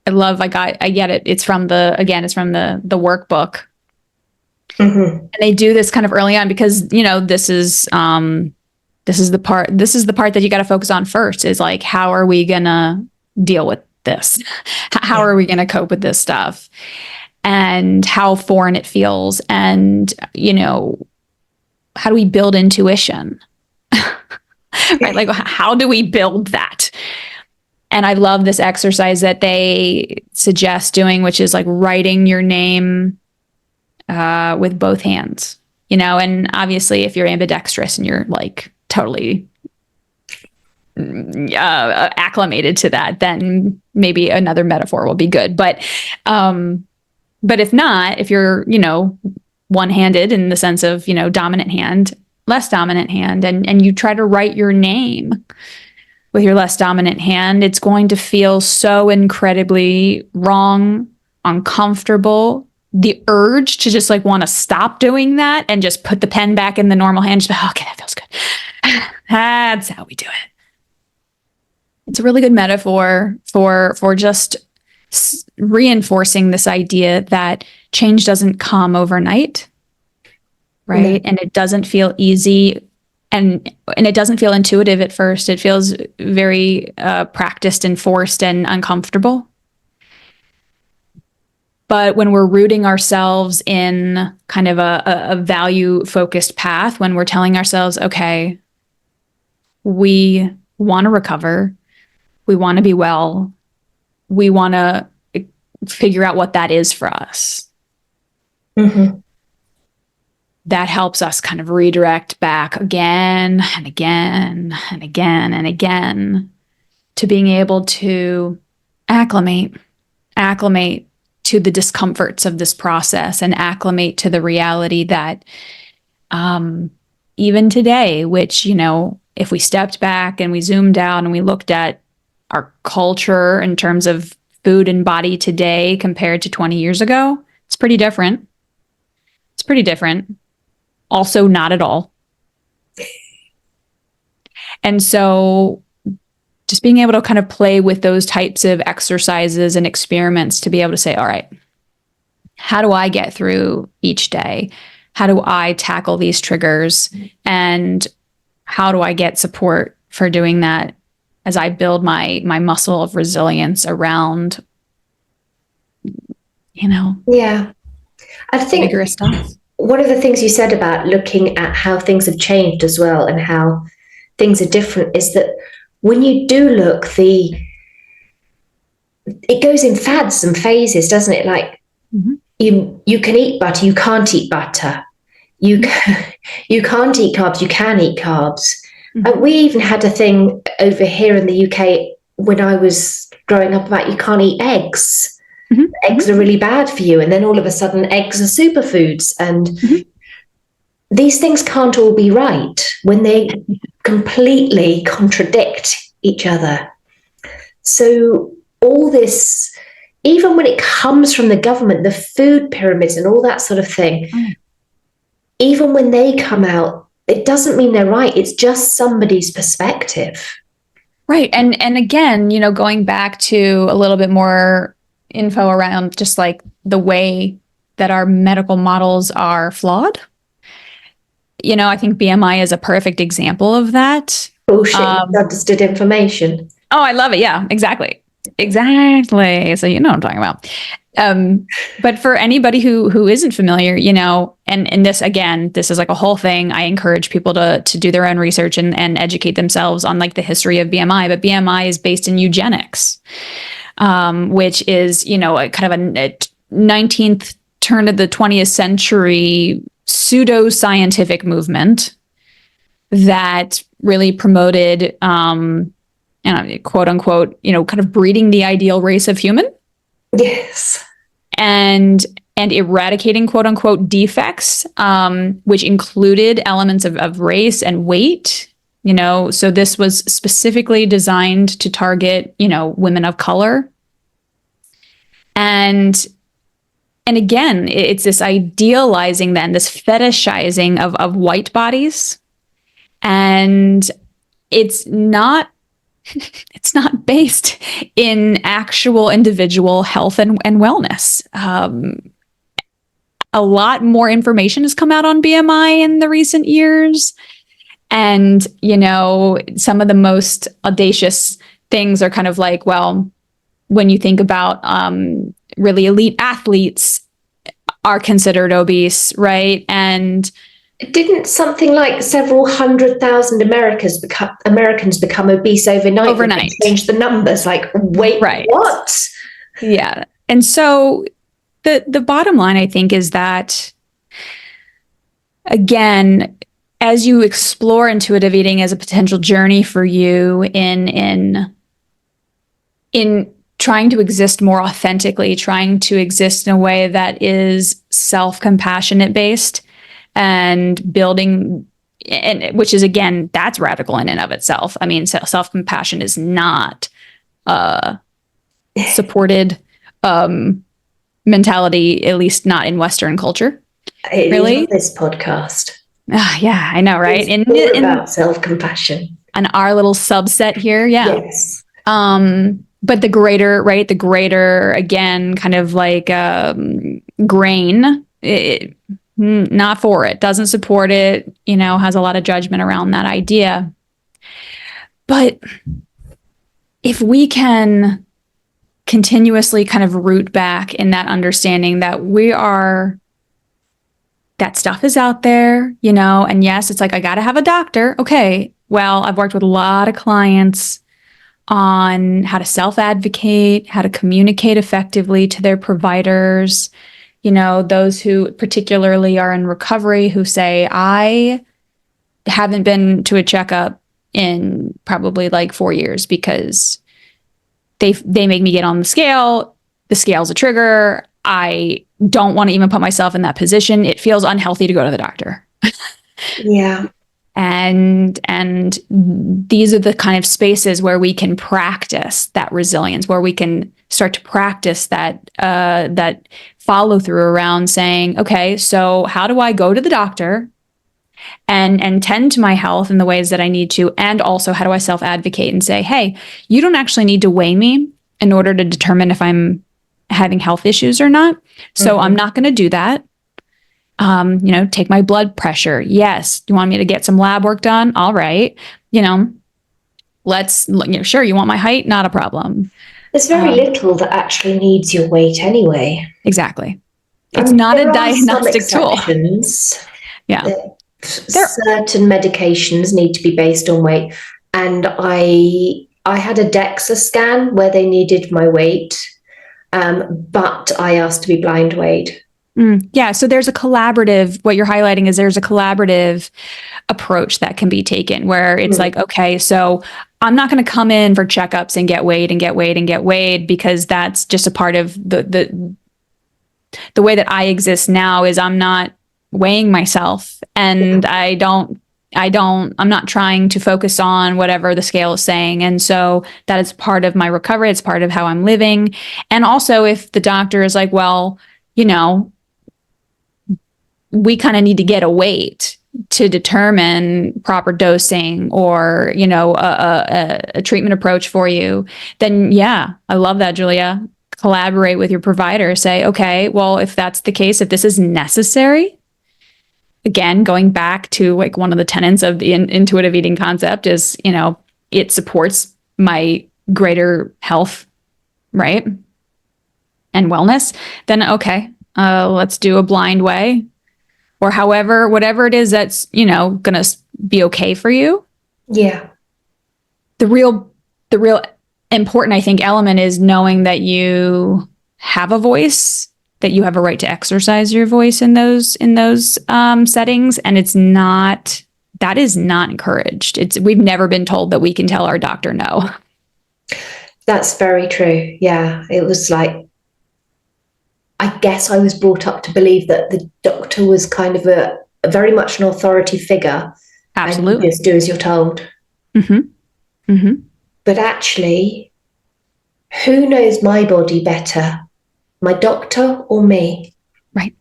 S2: love, I get it. It's from the workbook. Mm-hmm. And they do this kind of early on because, this is the part that you got to focus on first, is like, how are we going to deal with this? How are we going to cope with this stuff? And how foreign it feels. And, how do we build intuition? Right? Like, how do we build that? And I love this exercise that they suggest doing, which is like writing your name with both hands. and obviously if you're ambidextrous and you're like totally acclimated to that, then maybe another metaphor will be good. But if not, if you're, one-handed in the sense of, dominant hand, less dominant hand, and you try to write your name with your less dominant hand, it's going to feel so incredibly wrong, uncomfortable. The urge to just like want to stop doing that and just put the pen back in the normal hand. Just, okay, that feels good. That's how we do it. It's a really good metaphor for just reinforcing this idea that change doesn't come overnight, right? And it doesn't feel easy, and it doesn't feel intuitive at first. It feels very practiced and forced and uncomfortable. But when we're rooting ourselves in kind of a value-focused path, when we're telling ourselves, okay, we want to recover, we want to be well, we want to figure out what that is for us.
S1: Mm-hmm.
S2: That helps us kind of redirect back again and again and again and again to being able to acclimate to the discomforts of this process and acclimate to the reality that even today, which, if we stepped back and we zoomed out and we looked at our culture in terms of food and body today compared to 20 years ago, it's pretty different. It's pretty different. Also not at all. And so just being able to kind of play with those types of exercises and experiments to be able to say, all right, how do I get through each day? How do I tackle these triggers? And how do I get support for doing that as I build my muscle of resilience around,
S1: Yeah. I think
S2: vigorous stuff.
S1: one of the things you said about looking at how things have changed as well and how things are different is that when you do look, it goes in fads and phases, doesn't it? Like you can eat butter, you can't eat butter. You can't eat carbs, you can eat carbs. We even had a thing over here in the UK when I was growing up about you can't eat eggs. Eggs are really bad for you. And then all of a sudden eggs are superfoods. And these things can't all be right when they completely contradict each other. So all this, even when it comes from the government, the food pyramids and all that sort of thing, even when they come out, it doesn't mean they're right. It's just somebody's perspective.
S2: Right. And again, going back to a little bit more info around just like the way that our medical models are flawed. I think BMI is a perfect example of that.
S1: Bullshit, understood information.
S2: Oh, I love it. Yeah, exactly. So you know what I'm talking about. But for anybody who isn't familiar, and this, again, this is like a whole thing. I encourage people to do their own research and educate themselves on like the history of BMI. But BMI is based in eugenics, which is, a kind of a 19th turn of the 20th century pseudo-scientific movement that really promoted, quote unquote, kind of breeding the ideal race of human.
S1: Yes.
S2: And eradicating quote unquote defects, which included elements of race and weight, so this was specifically designed to target, women of color. And again, it's this idealizing then, this fetishizing of white bodies. And it's not based in actual individual health and wellness. A lot more information has come out on BMI in the recent years. And, some of the most audacious things are kind of like, well, when you think about really elite athletes are considered obese, right? And
S1: didn't something like several 100,000 Americans become obese overnight? Change the numbers. Like, wait, right. What?
S2: Yeah. And so the bottom line, I think, is that again, as you explore intuitive eating as a potential journey for you in trying to exist more authentically, trying to exist in a way that is self-compassionate based and building, and which is, again, that's radical in and of itself. I mean, self-compassion is not supported mentality, at least not in Western culture.
S1: It
S2: really?
S1: is on this podcast.
S2: Yeah, I know, right?
S1: It's more about self-compassion.
S2: And our little subset here, yeah.
S1: Yes.
S2: But the greater, right? The greater, again, kind of like grain, not for it, doesn't support it, has a lot of judgment around that idea. But if we can continuously kind of root back in that understanding that that stuff is out there, and yes, it's like, I got to have a doctor. Okay. Well, I've worked with a lot of clients on how to self-advocate, how to communicate effectively to their providers, those who particularly are in recovery who say, I haven't been to a checkup in probably like 4 years because they make me get on the scale. The scale's a trigger. I don't want to even put myself in that position. It feels unhealthy to go to the doctor.
S1: Yeah.
S2: And these are the kind of spaces where we can practice that resilience, where we can start to practice that follow through around saying, okay, so how do I go to the doctor and tend to my health in the ways that I need to? And also, how do I self-advocate and say, hey, you don't actually need to weigh me in order to determine if I'm having health issues or not. So I'm not going to do that. Take my blood pressure. Yes. You want me to get some lab work done? All right. Sure. You want my height? Not a problem.
S1: There's very little that actually needs your weight anyway.
S2: Exactly. It's not a diagnostic tool. Yeah.
S1: Certain medications need to be based on weight. And I had a DEXA scan where they needed my weight, but I asked to be blind weighed.
S2: Yeah. So there's a collaborative, what you're highlighting is there's a collaborative approach that can be taken where it's like, okay, so I'm not going to come in for checkups and get weighed because that's just a part of the way that I exist now is I'm not weighing myself and I'm not trying to focus on whatever the scale is saying. And so that is part of my recovery. It's part of how I'm living. And also if the doctor is like, well, we kind of need to get a weight to determine proper dosing or, a treatment approach for you, then yeah, I love that, Julia. Collaborate with your provider. Say, okay, well, if that's the case, if this is necessary, again, going back to like one of the tenets of the intuitive eating concept is, it supports my greater health, right? And wellness, then okay, let's do a blind way. Or whatever it is that's, going to be okay for you.
S1: Yeah.
S2: The real important, I think, element is knowing that you have a voice, that you have a right to exercise your voice in those settings. And that is not encouraged. We've never been told that we can tell our doctor no.
S1: That's very true. Yeah. It was like, I guess I was brought up to believe that the doctor was kind of a very much an authority figure.
S2: Absolutely.
S1: And you just do as you're told.
S2: Mm-hmm. Mm-hmm.
S1: But actually, who knows my body better, my doctor or me?
S2: Right.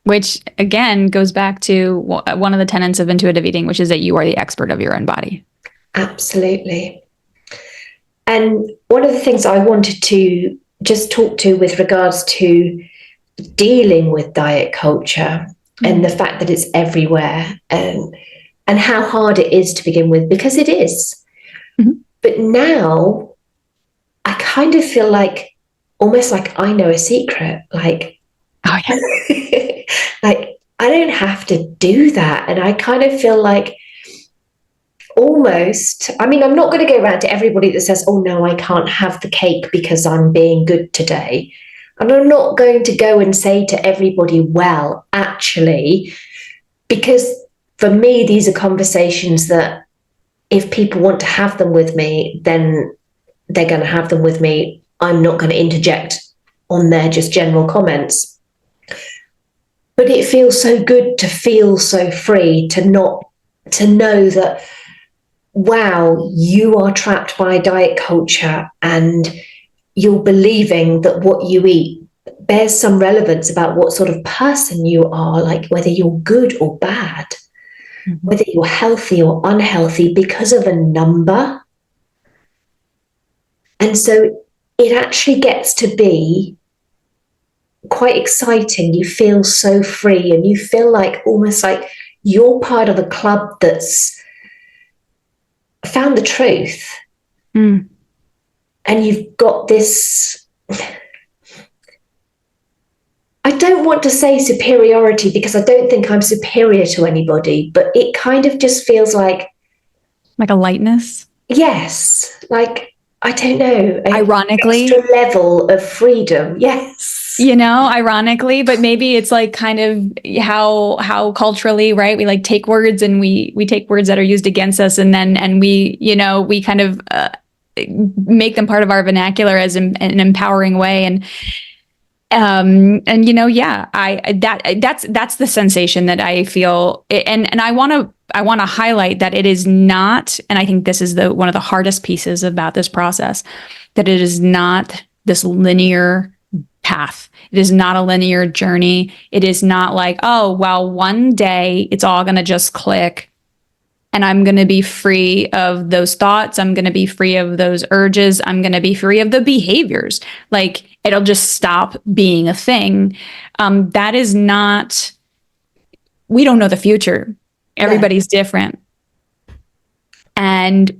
S2: Which, again, goes back to one of the tenets of intuitive eating, which is that you are the expert of your own body.
S1: Absolutely. And one of the things I wanted to just talk to with regards to dealing with diet culture and the fact that it's everywhere and how hard it is to begin with, because it is. Mm-hmm. But now I kind of feel like almost like I know a secret, like,
S2: oh yeah.
S1: Like I don't have to do that. And I kind of feel like almost, I mean, I'm not going to go around to everybody that says, oh no, I can't have the cake because I'm being good today. And I'm not going to go and say to everybody, well, actually, because for me, these are conversations that if people want to have them with me, then they're going to have them with me. I'm not going to interject on their just general comments. But it feels so good to feel so free, to know that, wow, you are trapped by diet culture and you're believing that what you eat bears some relevance about what sort of person you are, like whether you're good or bad, whether you're healthy or unhealthy because of a number. And so it actually gets to be quite exciting. You feel so free and you feel like almost like you're part of a club that's found the truth.
S2: Mm.
S1: And you've got this, I don't want to say superiority because I don't think I'm superior to anybody, but it kind of just feels like
S2: a lightness.
S1: Yes. Like, I don't know.
S2: Ironically.
S1: Extra level of freedom. Yes.
S2: You know, ironically, but maybe it's like kind of how culturally, right? We like take words and we take words that are used against us and we, you know, we kind of make them part of our vernacular as an empowering way. And you know, yeah, that's the sensation that I feel. And I want to highlight that it is not, and I think this is one of the hardest pieces about this process, that it is not this linear path. It is not a linear journey. It is not like, oh, well, one day it's all going to just click and I'm going to be free of those thoughts. I'm going to be free of those urges. I'm going to be free of the behaviors. Like it'll just stop being a thing. That is not, we don't know the future. Everybody's different. And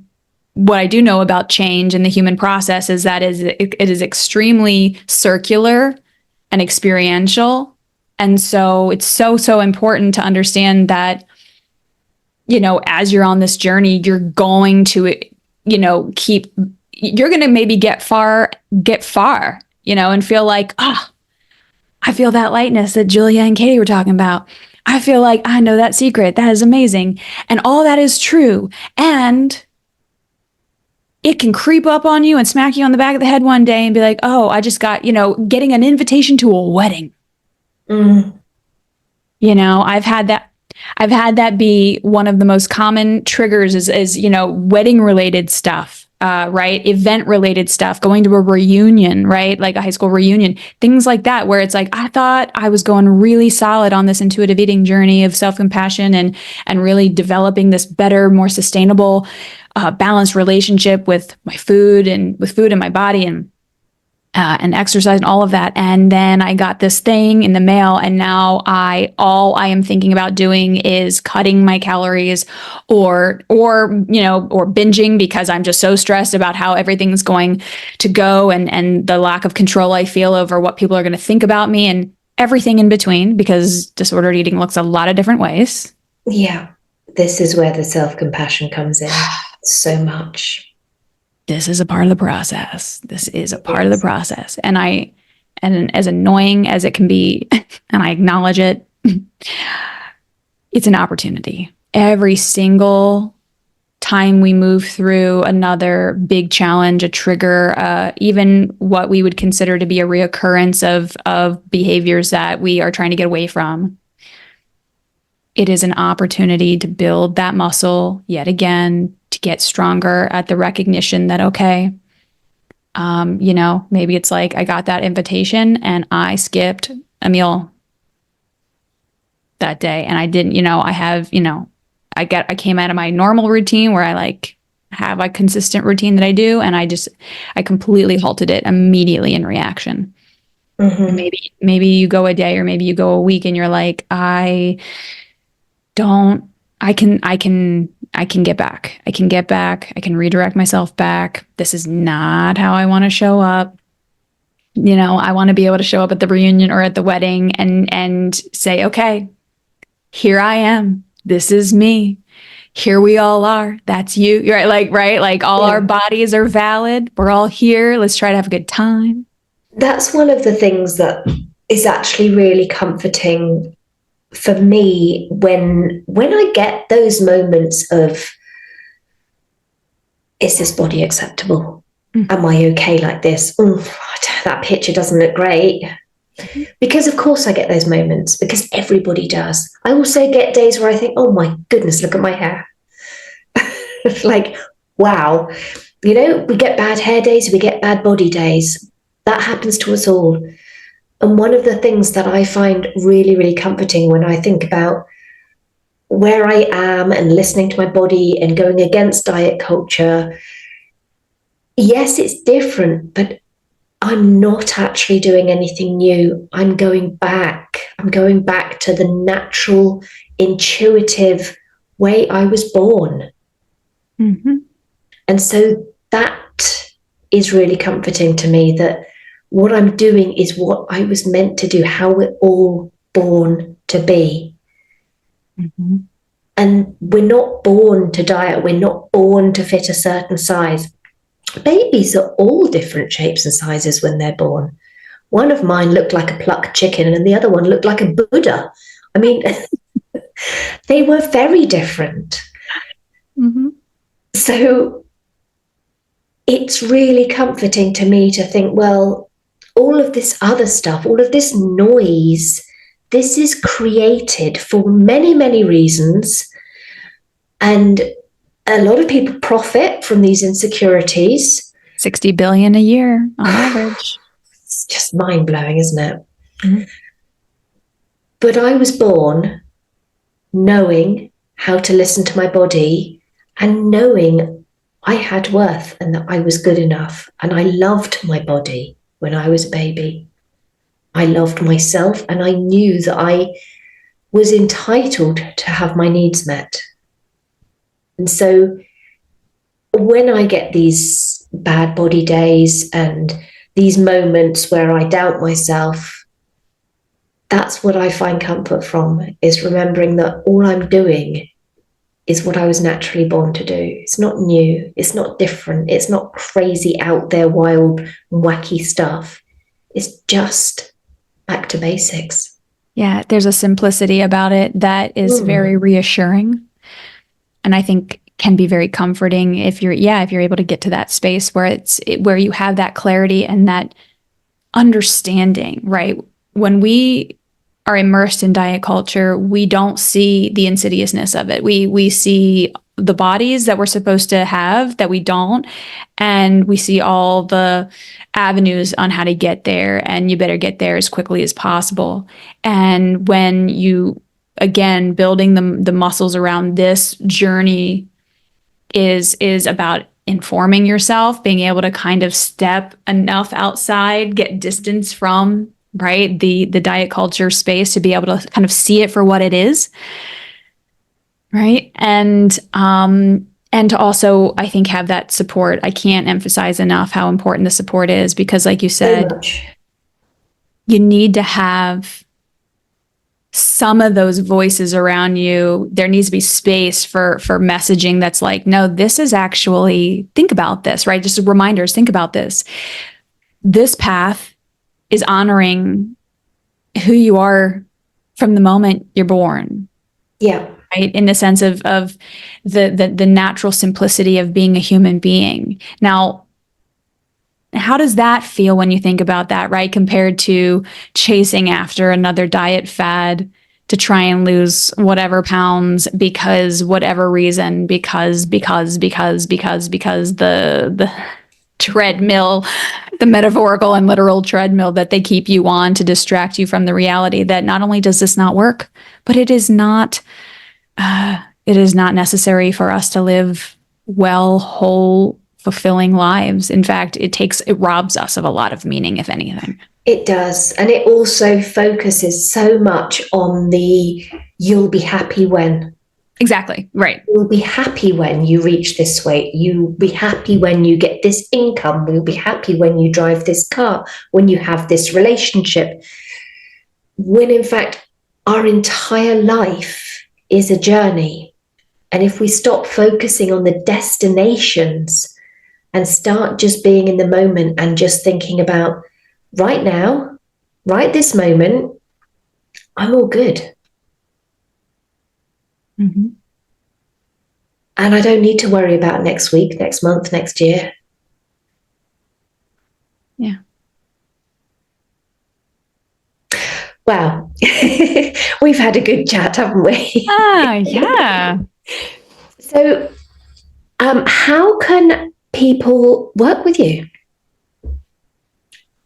S2: what I do know about change in the human process is that it is extremely circular and experiential. And so it's so important to understand that, you know, as you're on this journey, you're going to, you know, you're going to maybe get far, you know, and feel like, I feel that lightness that Julia and Katie were talking about. I feel like I know that secret. That is amazing. And all that is true. And it can creep up on you and smack you on the back of the head one day and be like, oh, I just got, you know, getting an invitation to a wedding. You know, I've had that be one of the most common triggers is, you know, wedding related stuff, right? Event related stuff, going to a reunion, right? Like a high school reunion, things like that, where it's like, I thought I was going really solid on this intuitive eating journey of self-compassion and really developing this better, more sustainable, balanced relationship with food and my body and exercise and all of that. And then I got this thing in the mail, and now all I am thinking about doing is cutting my calories or binging because I'm just so stressed about how everything's going to go and the lack of control I feel over what people are going to think about me and everything in between, because disordered eating looks a lot of different ways.
S1: Yeah. This is where the self-compassion comes in so much.
S2: This is a part of the process. This is a part of the process. And as annoying as it can be, and I acknowledge it, it's an opportunity. Every single time we move through another big challenge, a trigger, even what we would consider to be a reoccurrence of behaviors that we are trying to get away from, it is an opportunity to build that muscle yet again, to get stronger at the recognition that, okay, you know, maybe it's like I got that invitation and I skipped a meal that day. And I didn't, you know, I came out of my normal routine where I like have a consistent routine that I do. And I completely halted it immediately in reaction. Mm-hmm. Maybe you go a day or maybe you go a week and you're like, I can get back. I can get back. I can redirect myself back. This is not how I want to show up. You know, I want to be able to show up at the reunion or at the wedding and say, okay, here I am. This is me. Here we all are. That's you. You're right. Like all our bodies are valid. We're all here. Let's try to have a good time.
S1: That's one of the things that is actually really comforting for me, when I get those moments of, is this body acceptable? Am I okay like this? That picture doesn't look great. Because of course I get those moments, because everybody does. I also get days where I think, oh my goodness, look at my hair. Like, wow. You know, we get bad hair days, we get bad body days. That happens to us all. And one of the things that I find really, really comforting when I think about where I am and listening to my body and going against diet culture, yes, it's different, but I'm not actually doing anything new. I'm going back. I'm going back to the natural, intuitive way I was born.
S2: Mm-hmm.
S1: And so that is really comforting to me, that what I'm doing is what I was meant to do, how we're all born to be.
S2: Mm-hmm.
S1: And we're not born to diet. We're not born to fit a certain size. Babies are all different shapes and sizes when they're born. One of mine looked like a plucked chicken and the other one looked like a Buddha. I mean, they were very different.
S2: Mm-hmm.
S1: So it's really comforting to me to think, well, all of this other stuff, all of this noise, this is created for many, many reasons. And a lot of people profit from these insecurities.
S2: 60 billion a year on average.
S1: It's just mind-blowing, isn't it?
S2: Mm-hmm.
S1: But I was born knowing how to listen to my body and knowing I had worth and that I was good enough. And I loved my body when I was a baby. I loved myself and I knew that I was entitled to have my needs met. And so when I get these bad body days and these moments where I doubt myself, that's what I find comfort from, is remembering that all I'm doing is what I was naturally born to do. It's not new. It's not different. It's not crazy out there, wild, wacky stuff. It's just back to basics.
S2: Yeah, there's a simplicity about it that is very reassuring. And I think can be very comforting if you're able to get to that space where where you have that clarity and that understanding, right? When we are immersed in diet culture, we don't see the insidiousness of it. We see the bodies that we're supposed to have that we don't, and we see all the avenues on how to get there, and you better get there as quickly as possible. And when you, again, building the muscles around this journey is about informing yourself, being able to kind of step enough outside, get distance from, right, the diet culture space to be able to kind of see it for what it is, right? And to also, I think, have that support. I can't emphasize enough how important the support is, because like you said, you need to have some of those voices around you. There needs to be space for messaging that's like, no, this is actually, think about this, right? Just reminders, think about this. This path is honoring who you are from the moment you're born.
S1: Yeah.
S2: Right? In the sense of the natural simplicity of being a human being. Now, how does that feel when you think about that, right? Compared to chasing after another diet fad to try and lose whatever pounds because whatever reason, because the treadmill, the metaphorical and literal treadmill that they keep you on to distract you from the reality that not only does this not work, but it is not necessary for us to live well, whole, fulfilling lives. In fact, it robs us of a lot of meaning, if anything.
S1: It does. And it also focuses so much on the you'll be happy when.
S2: Exactly. Right.
S1: You'll be happy when you reach this weight. You'll be happy when you get this income. You'll be happy when you drive this car, when you have this relationship. When in fact, our entire life is a journey. And if we stop focusing on the destinations and start just being in the moment and just thinking about right now, right this moment, I'm all good.
S2: Mhm.
S1: And I don't need to worry about next week, next month, next year.
S2: Yeah.
S1: Wow. We've had a good chat, haven't we?
S2: Yeah.
S1: So, how can people work with you?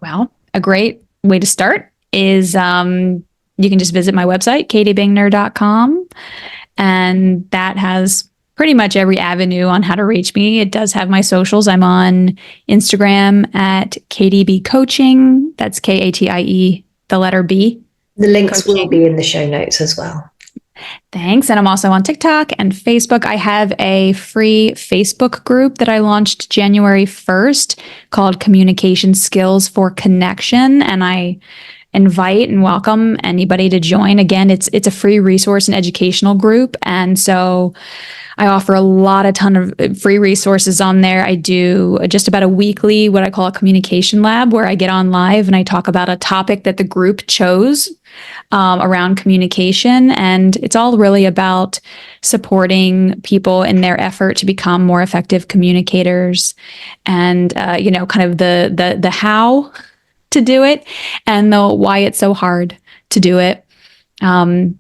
S2: Well, a great way to start is you can just visit my website, katiebingner.com. And that has pretty much every avenue on how to reach me. It does have my socials. I'm on Instagram at KDB Coaching. That's KATIE, the letter B.
S1: The links
S2: Coaching.
S1: will be in the show notes as well.
S2: Thanks. And I'm also on TikTok and Facebook. I have a free Facebook group that I launched January 1st called Communication Skills for Connection. And I invite and welcome anybody to join. Again, it's a free resource and educational group. And so I offer a ton of free resources on there. I do just about a weekly, what I call a communication lab, where I get on live and I talk about a topic that the group chose around communication. And it's all really about supporting people in their effort to become more effective communicators and, kind of the how to do it and the why it's so hard to do it. And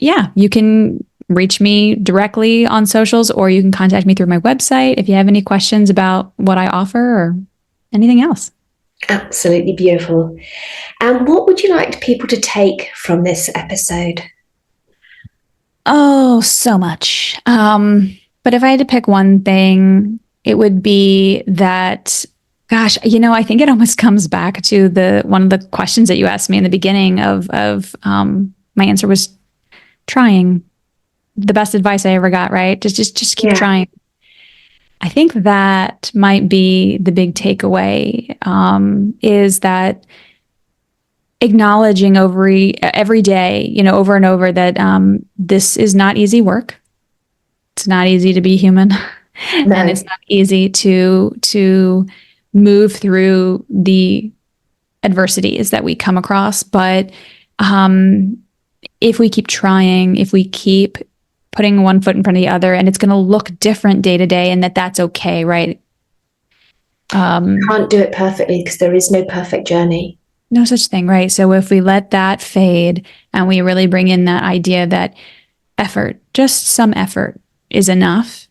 S2: yeah, you can reach me directly on socials, or you can contact me through my website if you have any questions about what I offer or anything else.
S1: Absolutely beautiful. And what would you like people to take from this episode?
S2: Oh, so much. But if I had to pick one thing, it would be that, gosh, I think it almost comes back to one of the questions that you asked me in the beginning of my answer was trying. The best advice I ever got, right? Just keep trying. I think that might be the big takeaway, is that acknowledging every day, over and over that this is not easy work. It's not easy to be human. No. And it's not easy to move through the adversities that we come across. But if we keep trying, if we keep putting one foot in front of the other, and it's going to look different day to day, and that's okay, right?
S1: Can't do it perfectly because there is no perfect journey.
S2: No such thing, right? So if we let that fade and we really bring in that idea that effort, just some effort is enough,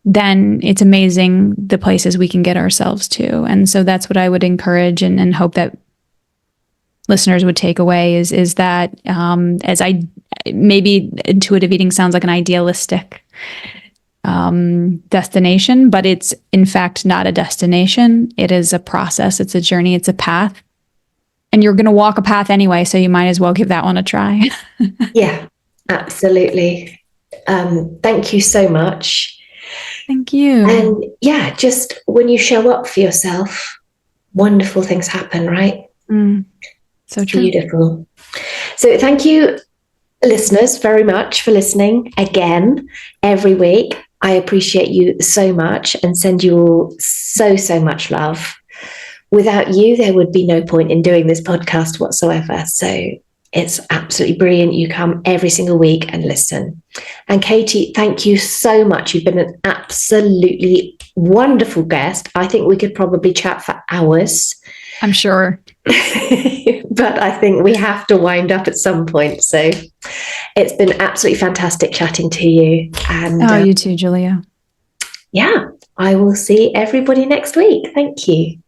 S2: then it's amazing the places we can get ourselves to. And so that's what I would encourage and hope that listeners would take away is that maybe intuitive eating sounds like an idealistic destination, but it's in fact not a destination. It is a process. It's a journey. It's a path. And you're going to walk a path anyway, so you might as well give that one a try.
S1: Yeah, absolutely. Thank you so much.
S2: Thank you.
S1: And yeah, just when you show up for yourself, wonderful things happen, right?
S2: So true.
S1: Beautiful. So thank you, listeners, very much for listening again every week. I appreciate you so much and send you all so much love. Without you, there would be no point in doing this podcast whatsoever. So it's absolutely brilliant. You come every single week and listen. And Katie, thank you so much. You've been an absolutely wonderful guest. I think we could probably chat for hours.
S2: I'm sure.
S1: But I think we have to wind up at some point. So it's been absolutely fantastic chatting to you. And
S2: you too, Julia.
S1: Yeah, I will see everybody next week. Thank you.